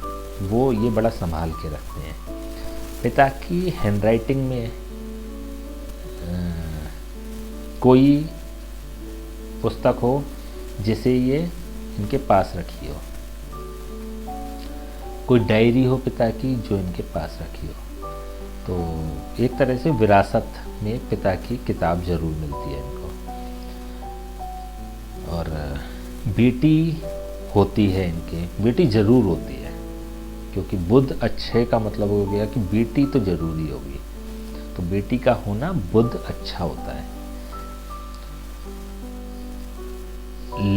वो ये बड़ा संभाल के रखते हैं। पिता की हैंडराइटिंग में कोई पुस्तक हो जिसे ये इनके पास रखी हो, कोई डायरी हो पिता की जो इनके पास रखी हो। तो एक तरह से विरासत में पिता की किताब जरूर मिलती है इनको। और बेटी होती है इनके, बेटी जरूर होती है, क्योंकि बुध अच्छे का मतलब हो गया कि बेटी तो जरूरी होगी, तो बेटी का होना बुध अच्छा होता है।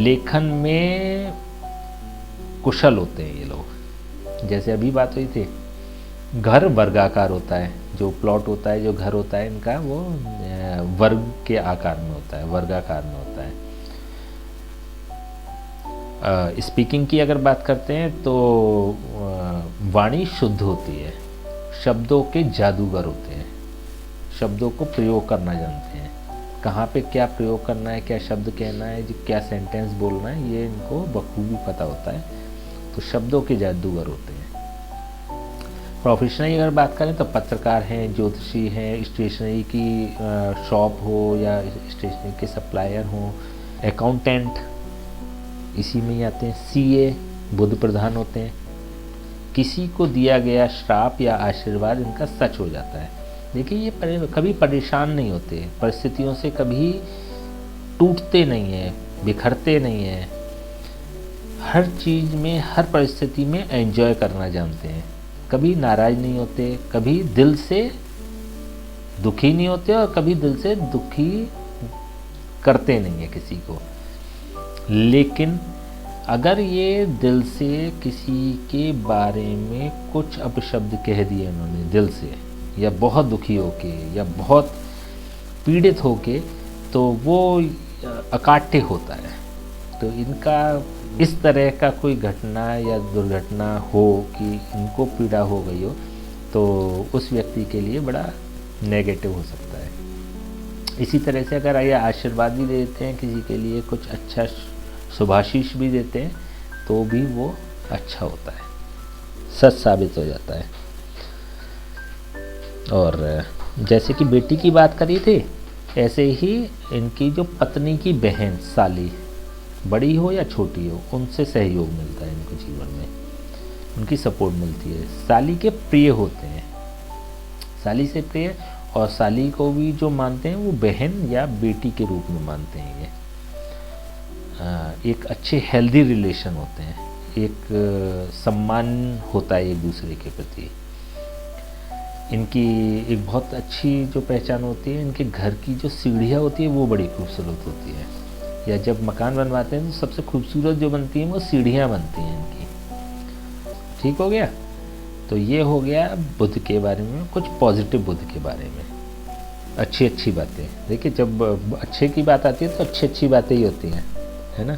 लेखन में कुशल होते हैं ये लोग, जैसे अभी बात हुई थी, घर वर्गाकार होता है, जो प्लॉट होता है, जो घर होता है इनका वो वर्ग के आकार में होता है, वर्गाकार में होता है। स्पीकिंग की अगर बात करते हैं तो वाणी शुद्ध होती है, शब्दों के जादूगर होते हैं, शब्दों को प्रयोग करना जानते हैं, कहाँ पे क्या प्रयोग करना है, क्या शब्द कहना है, जो क्या सेंटेंस बोलना है, ये इनको बखूबी पता होता है, तो शब्दों के जादूगर होते हैं। प्रोफेशनली अगर बात करें तो पत्रकार हैं, ज्योतिषी हैं, स्टेशनरी की शॉप हो या स्टेशनरी के सप्लायर हों, अकाउंटेंट इसी में ही आते हैं। सीए बुध प्रधान होते हैं। किसी को दिया गया श्राप या आशीर्वाद इनका सच हो जाता है। देखिए ये कभी परेशान नहीं होते, परिस्थितियों से कभी टूटते नहीं हैं, बिखरते नहीं हैं, हर चीज़ में हर परिस्थिति में एंजॉय करना जानते हैं, कभी नाराज़ नहीं होते, कभी दिल से दुखी नहीं होते और कभी दिल से दुखी करते नहीं है किसी को। लेकिन अगर ये दिल से किसी के बारे में कुछ अपशब्द कह दिए उन्होंने दिल से, या बहुत दुखी होके या बहुत पीड़ित होके, तो वो अकाट्य होता है। तो इनका इस तरह का कोई घटना या दुर्घटना हो कि इनको पीड़ा हो गई हो, तो उस व्यक्ति के लिए बड़ा नेगेटिव हो सकता है। इसी तरह से अगर ये आशीर्वाद भी देते हैं किसी के लिए, कुछ अच्छा शुभाशीष भी देते हैं, तो भी वो अच्छा होता है, सच साबित हो जाता है। और जैसे कि बेटी की बात करी थी, ऐसे ही इनकी जो पत्नी की बहन साली, बड़ी हो या छोटी हो, उनसे सहयोग मिलता है इनको जीवन में, उनकी सपोर्ट मिलती है। साली के प्रिय होते हैं, साली से प्रिय, और साली को भी जो मानते हैं वो बहन या बेटी के रूप में मानते हैं। ये एक अच्छे हेल्दी रिलेशन होते हैं, एक सम्मान होता है एक दूसरे के प्रति। इनकी एक बहुत अच्छी जो पहचान होती है, इनके घर की जो सीढ़ियाँ होती है वो बड़ी खूबसूरत होती है, या जब मकान बनवाते हैं तो सबसे खूबसूरत जो बनती हैं वो सीढ़ियाँ बनती हैं इनकी। ठीक हो गया। तो ये हो गया बुध के बारे में, कुछ पॉजिटिव बुध के बारे में, अच्छी अच्छी बातें। देखिए जब अच्छे की बात आती है तो अच्छी अच्छी बातें ही होती हैं, है ना।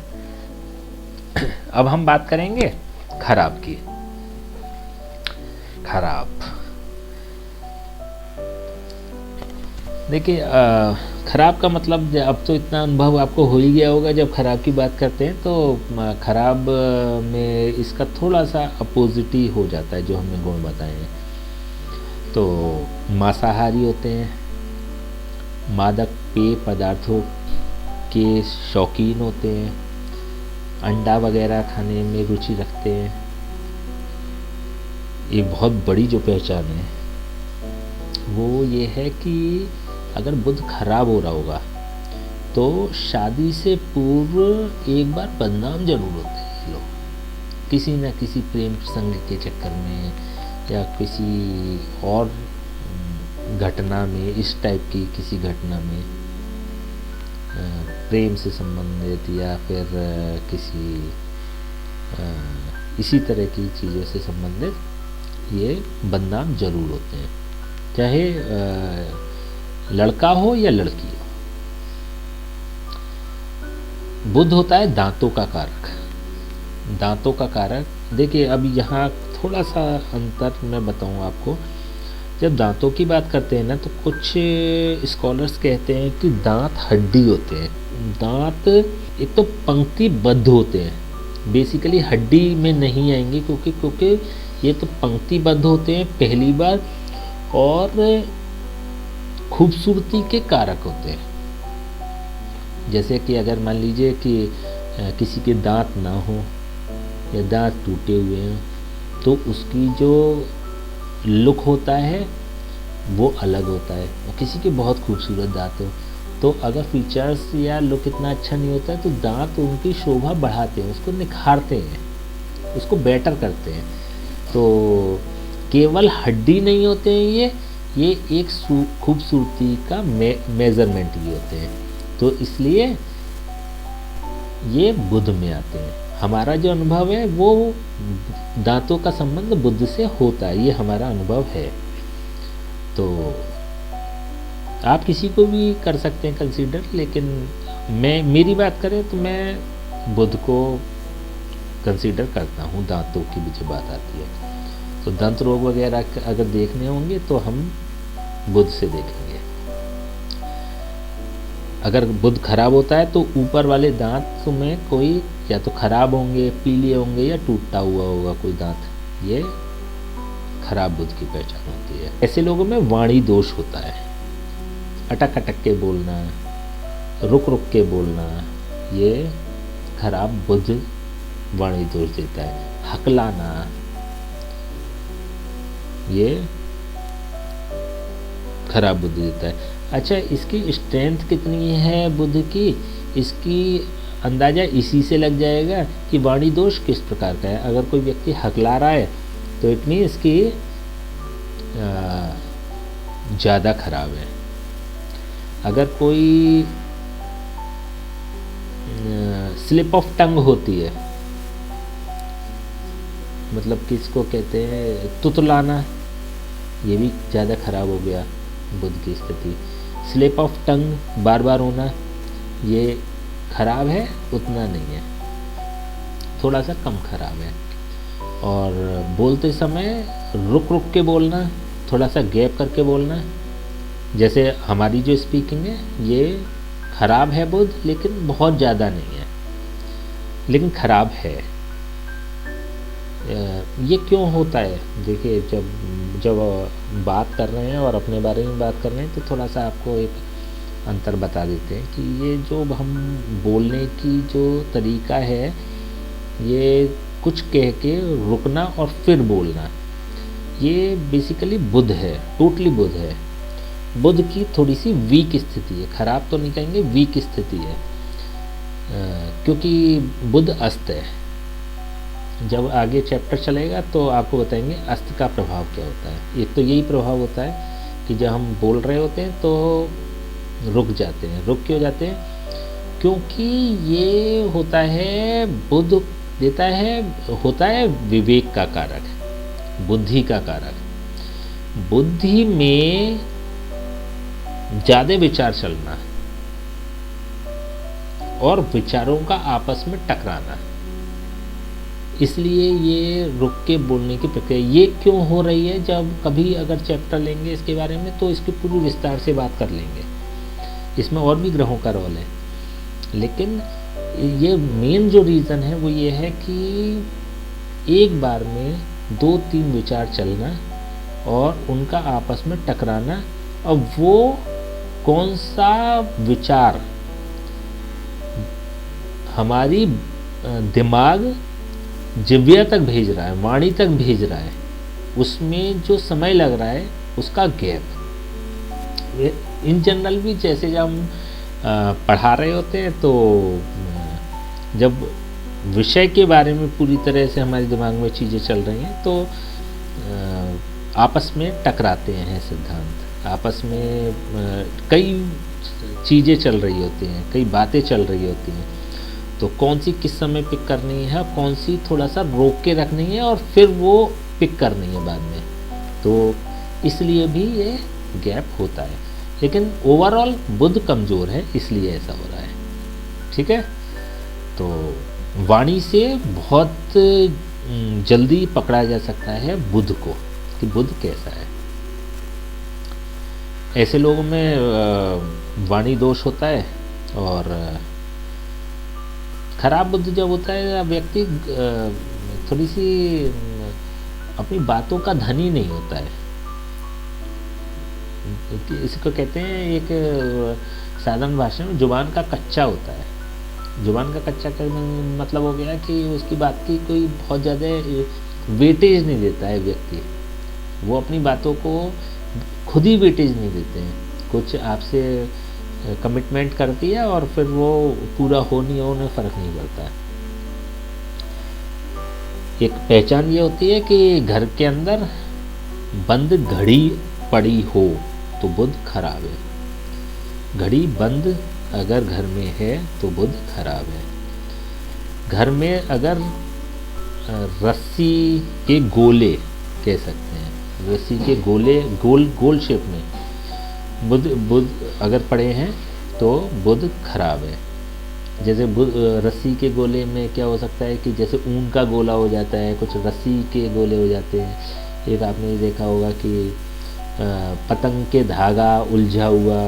अब हम बात करेंगे खराब की। खराब, देखिए खराब का मतलब अब तो इतना अनुभव आपको हो ही गया होगा, जब खराब की बात करते हैं तो खराब में इसका थोड़ा सा अपोजिट ही हो जाता है जो हमने गुण बताए हैं। तो मांसाहारी होते हैं, मादक पेय पदार्थों के शौकीन होते हैं, अंडा वगैरह खाने में रुचि रखते हैं। एक बहुत बड़ी जो पहचान है वो ये है कि अगर बुध खराब हो रहा होगा तो शादी से पूर्व एक बार बदनाम जरूर होते हैं लोग, किसी न किसी प्रेम प्रसंग के चक्कर में या किसी और घटना में, इस टाइप की किसी घटना में, प्रेम से संबंधित या फिर किसी इसी तरह की चीज़ों से संबंधित ये बदनाम जरूर होते हैं, चाहे लड़का हो या लड़की हो। बुध होता है दांतों का कारक, दांतों का कारक। देखिए अब यहाँ थोड़ा सा अंतर मैं बताऊँ आपको। जब दांतों की बात करते हैं ना तो कुछ स्कॉलर्स कहते हैं कि दांत हड्डी होते हैं। दांत एक तो पंक्तिबद्ध होते हैं, बेसिकली हड्डी में नहीं आएंगे क्योंकि ये तो पंक्तिबद्ध होते हैं पहली बार, और खूबसूरती के कारक होते हैं। जैसे कि अगर मान लीजिए कि किसी के दांत ना हो या दांत टूटे हुए हैं तो उसकी जो लुक होता है वो अलग होता है, और किसी के बहुत खूबसूरत दांत हो तो अगर फीचर्स या लुक इतना अच्छा नहीं होता है तो दांत उनकी शोभा बढ़ाते हैं, उसको निखारते हैं, उसको बेटर करते हैं। तो केवल हड्डी नहीं होते हैं ये एक खूबसूरती का मेजरमेंट ही होते हैं। तो इसलिए ये बुध में आते हैं। हमारा जो अनुभव है वो दांतों का संबंध बुध से होता है, ये हमारा अनुभव है। तो आप किसी को भी कर सकते हैं कंसीडर, लेकिन मेरी बात करें तो मैं बुध को कंसीडर करता हूँ दांतों की भी जब बात आती है। तो दंत रोग वगैरह अगर देखने होंगे तो हम बुध से देखेंगे। अगर बुध खराब होता है तो ऊपर वाले दांत में कोई या तो खराब होंगे, पीले होंगे या टूटा हुआ होगा कोई दांत, ये खराब बुध की पहचान होती है। ऐसे लोगों में वाणी दोष होता है, अटक अटक के बोलना, रुक रुक के बोलना, ये खराब बुध वाणी दोष देता है। हकलाना, ये खराब बुद्धि देता है। अच्छा, इसकी स्ट्रेंथ कितनी है बुध की, इसकी अंदाज़ा इसी से लग जाएगा कि वाणी दोष किस प्रकार का है। अगर कोई व्यक्ति हकला रहा है तो इट मीन्स कि ज़्यादा खराब है। अगर कोई स्लिप ऑफ टंग होती है, मतलब किसको कहते हैं तुतलाना, ये भी ज़्यादा खराब हो गया बुध की स्थिति। स्लिप ऑफ टंग बार बार होना, ये खराब है, उतना नहीं है, थोड़ा सा कम खराब है। और बोलते समय रुक रुक के बोलना, थोड़ा सा गैप करके बोलना, जैसे हमारी जो स्पीकिंग है ये खराब है बुध, लेकिन बहुत ज़्यादा नहीं है, लेकिन खराब है। ये क्यों होता है? देखिए जब बात कर रहे हैं और अपने बारे में बात कर रहे हैं तो थोड़ा सा आपको एक अंतर बता देते हैं कि ये जो हम बोलने की जो तरीका है, ये कुछ कह के रुकना और फिर बोलना, ये बेसिकली बुध है, टोटली बुध है। बुध की थोड़ी सी वीक स्थिति है, खराब तो नहीं कहेंगे, वीक स्थिति है, क्योंकि बुध अस्त है। जब आगे चैप्टर चलेगा तो आपको बताएंगे अस्त का प्रभाव क्या होता है। एक तो यही प्रभाव होता है कि जब हम बोल रहे होते हैं तो रुक जाते हैं। रुक क्यों जाते हैं? क्योंकि ये होता है, बुध देता है, होता है विवेक का कारक, बुद्धि का कारक। बुद्धि में ज़्यादा विचार चलना और विचारों का आपस में टकराना, इसलिए ये रुक के बोलने की प्रक्रिया ये क्यों हो रही है। जब कभी अगर चैप्टर लेंगे इसके बारे में तो इसकी पूरी विस्तार से बात कर लेंगे, इसमें और भी ग्रहों का रोल है। लेकिन ये मेन जो रीज़न है वो ये है कि एक बार में 2-3 विचार चलना और उनका आपस में टकराना, और वो कौन सा विचार हमारी दिमाग जिह्वा तक भेज रहा है, वाणी तक भेज रहा है, उसमें जो समय लग रहा है उसका गैप। इन जनरल भी जैसे जब हम पढ़ा रहे होते हैं तो जब विषय के बारे में पूरी तरह से हमारे दिमाग में चीज़ें चल रही हैं तो आपस में टकराते हैं सिद्धांत, आपस में कई चीज़ें चल रही होती हैं, कई बातें चल रही होती हैं, तो कौन सी किस समय पिक करनी है, कौन सी थोड़ा सा रोक के रखनी है और फिर वो पिक करनी है बाद में, तो इसलिए भी ये गैप होता है। लेकिन ओवरऑल बुध कमज़ोर है इसलिए ऐसा हो रहा है। ठीक है, तो वाणी से बहुत जल्दी पकड़ा जा सकता है बुध को कि बुध कैसा है। ऐसे लोगों में वाणी दोष होता है, और खराब बुध जब होता है व्यक्ति थोड़ी सी अपनी बातों का धनी नहीं होता है। इसको कहते हैं एक साधारण भाषा में जुबान का कच्चा होता है। जुबान का कच्चा का मतलब हो गया कि उसकी बात की कोई बहुत ज़्यादा वेटेज नहीं देता है व्यक्ति, वो अपनी बातों को खुद ही वेटेज नहीं देते हैं। कुछ आपसे कमिटमेंट करती है और फिर वो पूरा हो नहीं हो उन्हें फ़र्क नहीं पड़ता है। एक पहचान ये होती है कि घर के अंदर बंद घड़ी पड़ी हो तो बुध खराब है। घड़ी बंद अगर घर में है तो बुध खराब है। घर में अगर रस्सी के गोले कह सकते हैं, रस्सी के गोले गोल शेप में बुध अगर पड़े हैं तो बुध खराब है। जैसे रस्सी के गोले में क्या हो सकता है कि जैसे ऊन का गोला हो जाता है, कुछ रस्सी के गोले हो जाते हैं। एक आपने ये देखा होगा कि पतंग के धागा उलझा हुआ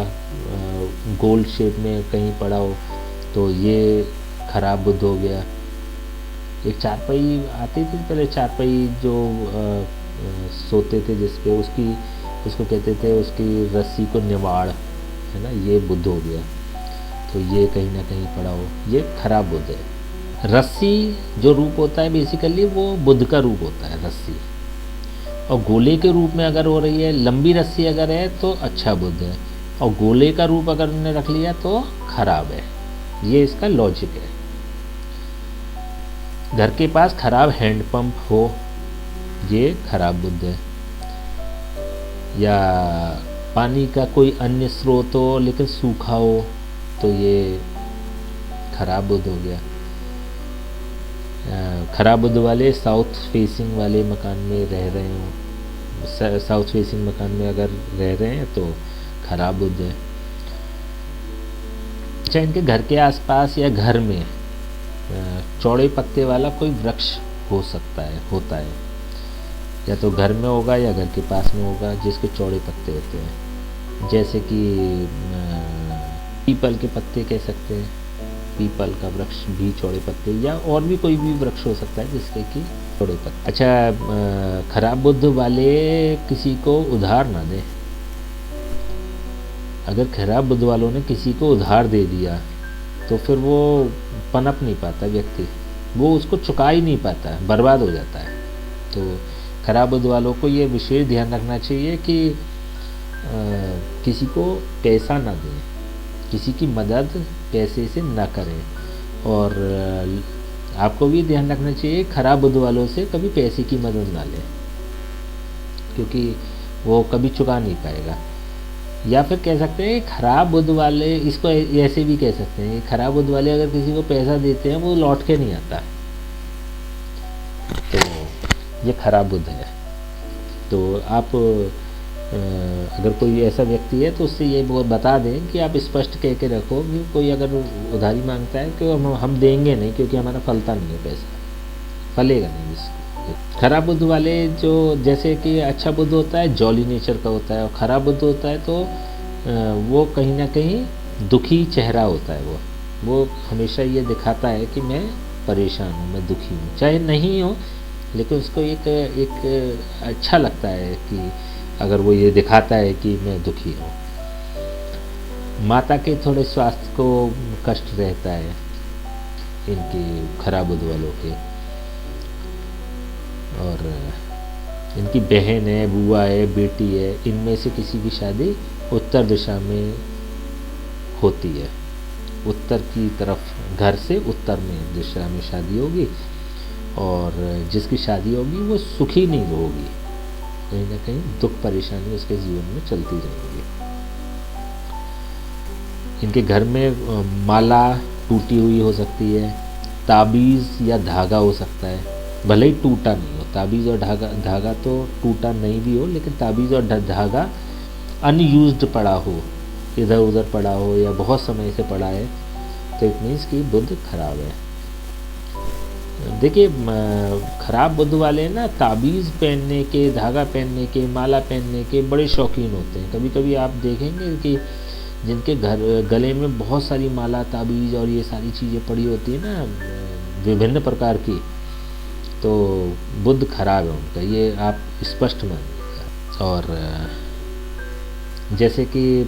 गोल शेप में कहीं पड़ा हो तो ये खराब बुध हो गया। एक चारपाई आती थी पहले, चारपाई जो सोते थे जिस पे, उसको कहते थे उसकी रस्सी को निवाड़, है ना, ये बुध हो गया। तो ये कहीं ना कहीं पड़ा हो, ये खराब बुध है। रस्सी जो रूप होता है बेसिकली वो बुध का रूप होता है रस्सी, और गोले के रूप में अगर हो रही है, लंबी रस्सी अगर है तो अच्छा बुध है, और गोले का रूप अगर उन्होंने रख लिया तो खराब है। ये इसका लॉजिक है। घर के पास खराब हैंडपंप हो, ये खराब बुध है। या पानी का कोई अन्य स्रोत हो लेकिन सूखा हो तो ये खराब बुध हो गया। खराब बुध वाले साउथ फेसिंग वाले मकान में रह रहे हो, साउथ फेसिंग मकान में अगर रह रहे हैं तो खराब बुध है। चाहे इनके घर के आसपास या घर में चौड़े पत्ते वाला कोई वृक्ष हो सकता है, होता है, या तो घर में होगा या घर के पास में होगा जिसके चौड़े पत्ते होते हैं, जैसे कि पीपल के पत्ते कह सकते हैं, पीपल का वृक्ष भी चौड़े पत्ते, या और भी कोई भी वृक्ष हो सकता है जिसके कि चौड़े पत्ते। अच्छा, खराब बुद्ध वाले किसी को उधार ना दें। अगर खराब बुद्ध वालों ने किसी को उधार दे दिया तो फिर वो पनप नहीं पाता व्यक्ति, वो उसको चुका ही नहीं पाता, बर्बाद हो जाता है। तो खराब बुद्ध वालों को ये विशेष ध्यान रखना चाहिए कि किसी को पैसा ना दें, किसी की मदद पैसे से ना करें, और आपको भी ध्यान रखना चाहिए खराब बुद्ध वालों से कभी पैसे की मदद ना लें, क्योंकि वो कभी चुका नहीं पाएगा। या फिर कह सकते हैं खराब बुद्ध वाले, इसको ऐसे भी कह सकते हैं, खराब बुद्ध वाले अगर किसी को पैसा देते हैं वो लौट के नहीं आता, तो ये खराब बुद्ध है। तो आप अगर कोई ऐसा व्यक्ति है तो उससे ये बता दें कि आप स्पष्ट कह के रखो कि कोई अगर उधारी मांगता है कि हम देंगे नहीं, क्योंकि हमारा फलता नहीं है, पैसा फलेगा नहीं इसको। खराब बुद्ध वाले जो, जैसे कि अच्छा बुद्ध होता है जॉली नेचर का होता है, और खराब बुद्ध होता है तो वो कहीं ना कहीं दुखी चेहरा होता है। वो हमेशा ये दिखाता है कि मैं परेशान हूँ, मैं दुखी हूँ, चाहे नहीं हो, लेकिन उसको एक अच्छा लगता है कि अगर वो ये दिखाता है कि मैं दुखी हूँ। माता के थोड़े स्वास्थ्य को कष्ट रहता है इनके खराब बुद्ध वालों के, और इनकी बहन है, बुआ है, बेटी है, इनमें से किसी की शादी उत्तर दिशा में होती है, उत्तर की तरफ, घर से उत्तर में दिशा में शादी होगी, और जिसकी शादी होगी वो सुखी नहीं होगी, कहीं ना कहीं दुख परेशानी उसके जीवन में चलती रहेगी। इनके घर में माला टूटी हुई हो सकती है, ताबीज़ या धागा हो सकता है, भले ही टूटा नहीं हो। ताबीज़ और धागा तो टूटा नहीं भी हो, लेकिन ताबीज़ और धागा अनयूज्ड पड़ा हो, इधर उधर पड़ा हो, या बहुत समय से पड़ा है, तो इट मीन्स कि बुध खराब है। देखिए, खराब बुध वाले ना ताबीज़ पहनने के, धागा पहनने के, माला पहनने के बड़े शौकीन होते हैं। कभी कभी आप देखेंगे कि जिनके गले में बहुत सारी माला, ताबीज़ और ये सारी चीज़ें पड़ी होती है ना, विभिन्न प्रकार की, तो बुध खराब है उनका, ये आप स्पष्ट मानिएगा। और जैसे कि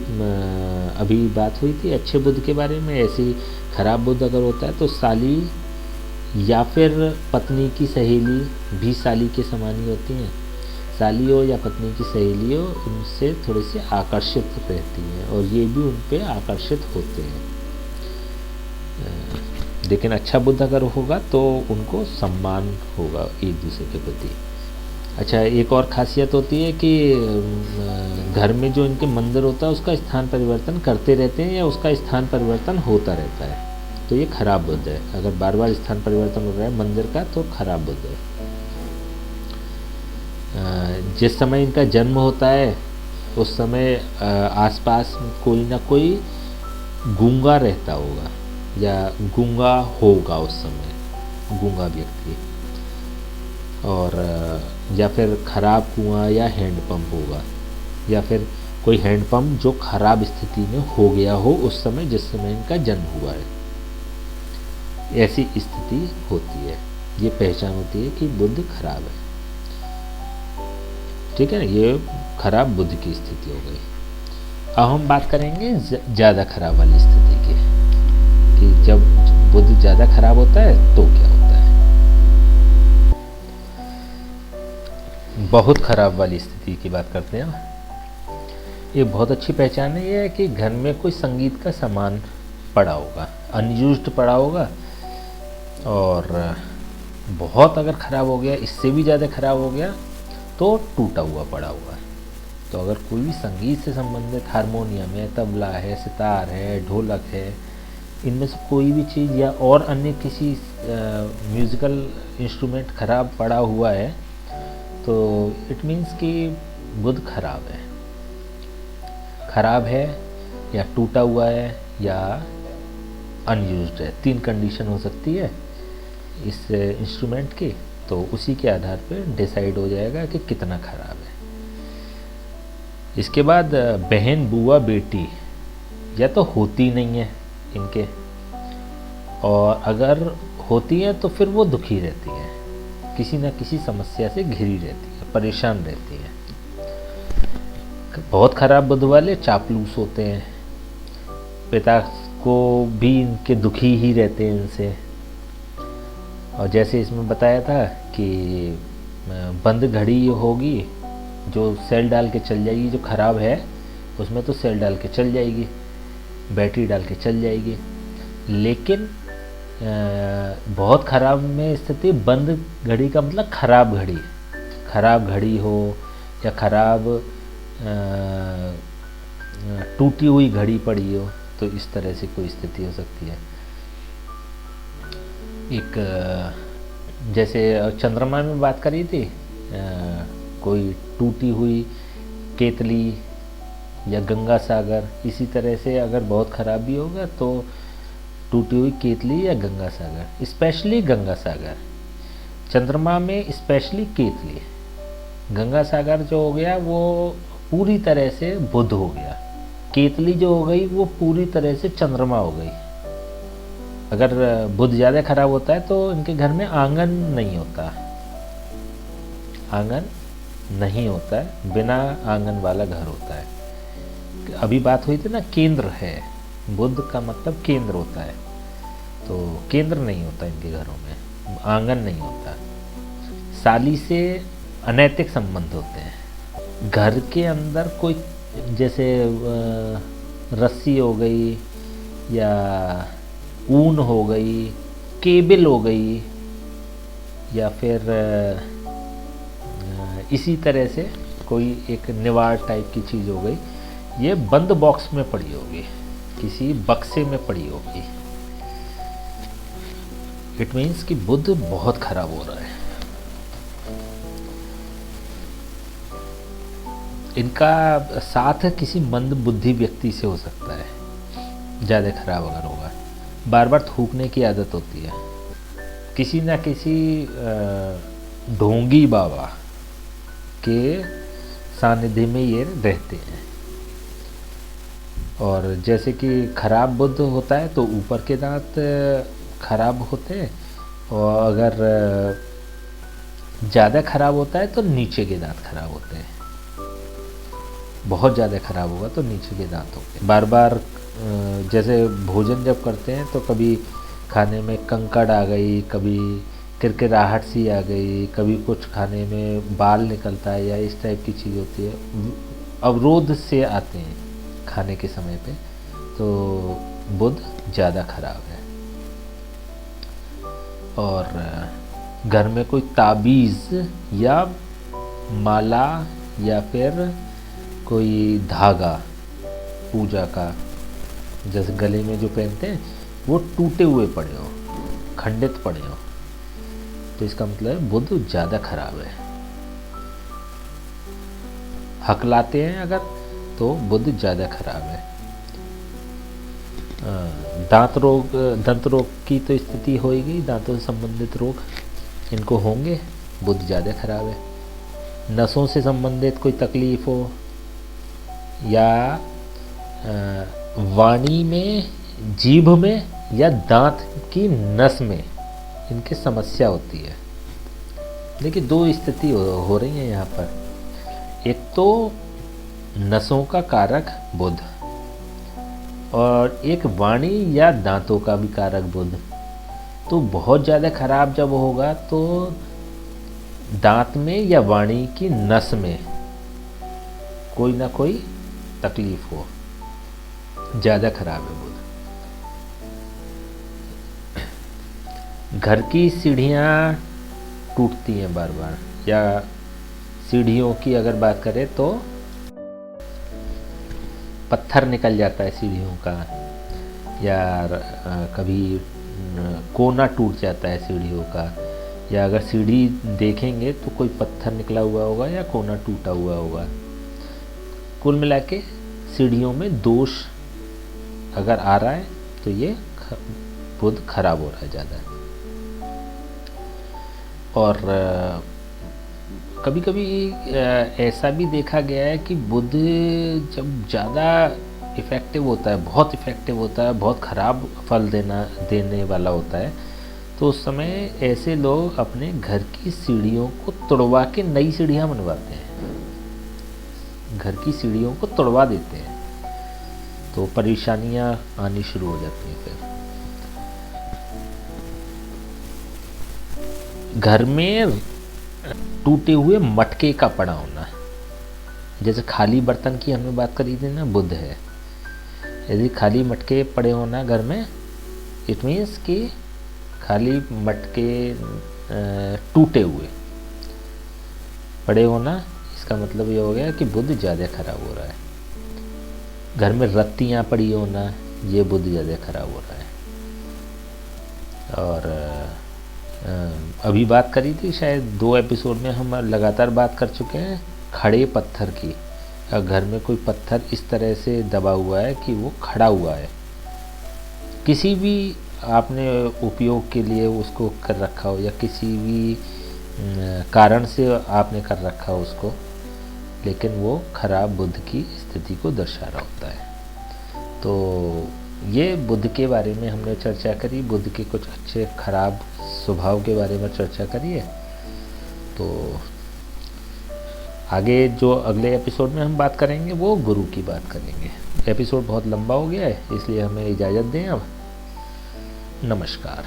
अभी बात हुई थी अच्छे बुध के बारे में, ऐसे ही खराब बुध अगर होता है तो साली या फिर पत्नी की सहेली भी साली के समान ही होती हैं। साली हो या पत्नी की सहेली हो, उनसे थोड़े से आकर्षित रहती हैं, और ये भी उन पे आकर्षित होते हैं। लेकिन अच्छा बुद्ध अगर होगा तो उनको सम्मान होगा एक दूसरे के प्रति। अच्छा, एक और खासियत होती है कि घर में जो इनके मंदिर होता है उसका स्थान परिवर्तन करते रहते हैं, या उसका स्थान परिवर्तन होता रहता है, तो ये खराब बुद्ध है। अगर बार बार स्थान परिवर्तन हो रहा है मंदिर का तो खराब बुद्ध है। जिस समय इनका जन्म होता है उस समय आसपास कोई ना कोई गूंगा रहता होगा, या गूंगा होगा उस समय, गूंगा व्यक्ति, और या फिर खराब कुआं या हैंडपंप होगा, या फिर कोई हैंडपंप जो खराब स्थिति में हो गया हो उस समय जिस समय इनका जन्म हुआ है। ऐसी स्थिति होती है, ये पहचान होती है कि बुध खराब है। ठीक है ना, ये खराब बुध की स्थिति हो गई। अब हम बात करेंगे ज़्यादा खराब वाली स्थिति की, कि जब बुध ज़्यादा खराब होता है तो क्या होता है। बहुत खराब वाली स्थिति की बात करते हैं। ये बहुत अच्छी पहचान है, ये है कि घर में कोई संगीत का सामान पड़ा होगा, अनयूज्ड पड़ा होगा, और बहुत अगर ख़राब हो गया, इससे भी ज़्यादा ख़राब हो गया तो टूटा हुआ पड़ा हुआ है। तो अगर कोई भी संगीत से संबंधित हारमोनियम है, तबला है, सितार है, ढोलक है, इनमें से कोई भी चीज़ या और अन्य किसी म्यूज़िकल इंस्ट्रूमेंट ख़राब पड़ा हुआ है, तो इट मीन्स कि बुध खराब है। खराब है या टूटा हुआ है या अनयूज्ड है, 3 कंडीशन हो सकती है इस इंस्ट्रूमेंट की, तो उसी के आधार पर डिसाइड हो जाएगा कि कितना खराब है। इसके बाद बहन, बुआ, बेटी या तो होती नहीं है इनके, और अगर होती हैं तो फिर वो दुखी रहती हैं, किसी न किसी समस्या से घिरी रहती हैं, परेशान रहती हैं। बहुत खराब बुध वाले चापलूस होते हैं, पिता को भी इनके दुखी ही रहते हैं इनसे। और जैसे इसमें बताया था कि बंद घड़ी होगी, जो सेल डाल के चल जाएगी, जो ख़राब है उसमें तो सेल डाल के चल जाएगी, बैटरी डाल के चल जाएगी। लेकिन बहुत ख़राब में स्थिति बंद घड़ी का मतलब ख़राब घड़ी, ख़राब घड़ी हो या ख़राब टूटी हुई घड़ी पड़ी हो, तो इस तरह से कोई स्थिति हो सकती है। एक जैसे चंद्रमा में बात करी थी, कोई टूटी हुई केतली या गंगा सागर, इसी तरह से अगर बहुत ख़राब भी होगा तो टूटी हुई केतली या गंगा सागर, स्पेशली गंगा सागर, चंद्रमा में स्पेशली केतली। गंगा सागर जो हो गया वो पूरी तरह से बुध हो गया, केतली जो हो गई वो पूरी तरह से चंद्रमा हो गई। अगर बुध ज़्यादा खराब होता है तो इनके घर में आंगन नहीं होता, आंगन नहीं होता है, बिना आंगन वाला घर होता है। अभी बात हुई थी ना, केंद्र है, बुध का मतलब केंद्र होता है, तो केंद्र नहीं होता इनके घरों में, आंगन नहीं होता। साली से अनैतिक संबंध होते हैं। घर के अंदर कोई जैसे रस्सी हो गई या ऊन हो गई, केबल हो गई, या फिर इसी तरह से कोई एक निवाड़ टाइप की चीज़ हो गई, ये बंद बॉक्स में पड़ी होगी, किसी बक्से में पड़ी होगी। इट मीन्स कि बुध बहुत खराब हो रहा है। इनका साथ किसी मंद बुद्धि व्यक्ति से हो सकता है, ज़्यादा खराब अगर होगा। बार बार थूकने की आदत होती है, किसी ना किसी ढोंगी बाबा के सानिध्य में ये रहते हैं। और जैसे कि खराब बुध होता है तो ऊपर के दांत खराब होते हैं, और अगर ज़्यादा खराब होता है तो नीचे के दांत खराब होते हैं। बहुत ज़्यादा खराब होगा तो नीचे के दांत होते हैं। बार बार जैसे भोजन जब करते हैं तो कभी खाने में कंकड़ आ गई, कभी किरकिराहट सी आ गई, कभी कुछ खाने में बाल निकलता है, या इस टाइप की चीज़ होती है, अवरोध से आते हैं खाने के समय पे, तो बुध ज़्यादा खराब है। और घर में कोई ताबीज़ या माला या फिर कोई धागा पूजा का, जैसे गले में जो पहनते हैं, वो टूटे हुए पड़े हो, खंडित पड़े हो, तो इसका मतलब बुध ज़्यादा खराब है। हकलाते हैं अगर तो बुध ज़्यादा खराब है। दंत रोग की तो स्थिति होगी, दांतों से संबंधित रोग इनको होंगे, बुध ज़्यादा खराब है। नसों से संबंधित कोई तकलीफ हो, या वाणी में, जीभ में या दांत की नस में इनकी समस्या होती है। देखिए दो स्थिति हो रही है यहाँ पर। एक तो नसों का कारक बुध, और एक वाणी या दांतों का भी कारक बुध। तो बहुत ज़्यादा खराब जब होगा तो दांत में या वाणी की नस में कोई ना कोई तकलीफ हो, ज़्यादा खराब है बुध। घर की सीढ़ियाँ टूटती हैं बार बार, या सीढ़ियों की अगर बात करें तो पत्थर निकल जाता है सीढ़ियों का, या कभी कोना टूट जाता है सीढ़ियों का, या अगर सीढ़ी देखेंगे तो कोई पत्थर निकला हुआ होगा या कोना टूटा हुआ होगा। कुल मिला के सीढ़ियों में दोष अगर आ रहा है तो ये बुध खराब हो रहा है ज़्यादा। और कभी कभी ऐसा भी देखा गया है कि बुध जब ज़्यादा इफ़ेक्टिव होता है, बहुत इफ़ेक्टिव होता है, बहुत ख़राब फल देने वाला होता है, तो उस समय ऐसे लोग अपने घर की सीढ़ियों को तोड़वा के नई सीढ़ियाँ बनवाते हैं, घर की सीढ़ियों को तोड़वा देते हैं, तो परेशानियाँ आनी शुरू हो जाती हैं। फिर घर में टूटे हुए मटके का पड़ा होना, जैसे खाली बर्तन की हमने बात करी थी ना, बुध है। यदि खाली मटके पड़े होना घर में, इट मीन्स कि खाली मटके टूटे हुए पड़े होना, इसका मतलब ये हो गया कि बुध ज़्यादा खराब हो रहा है। घर में रत्तियाँ पड़ी होना, ये बुध ज़्यादा खराब हो रहा है। और अभी बात करी थी शायद 2 एपिसोड में, हम लगातार बात कर चुके हैं खड़े पत्थर की। घर में कोई पत्थर इस तरह से दबा हुआ है कि वो खड़ा हुआ है, किसी भी आपने उपयोग के लिए उसको कर रखा हो या किसी भी कारण से आपने कर रखा हो उसको, लेकिन वो खराब बुध की स्थिति को दर्शा रहा होता है। तो ये बुध के बारे में हमने चर्चा करी, बुध के कुछ अच्छे खराब स्वभाव के बारे में चर्चा करी है। तो आगे जो अगले एपिसोड में हम बात करेंगे वो गुरु की बात करेंगे। एपिसोड बहुत लंबा हो गया है, इसलिए हमें इजाज़त दें अब। नमस्कार।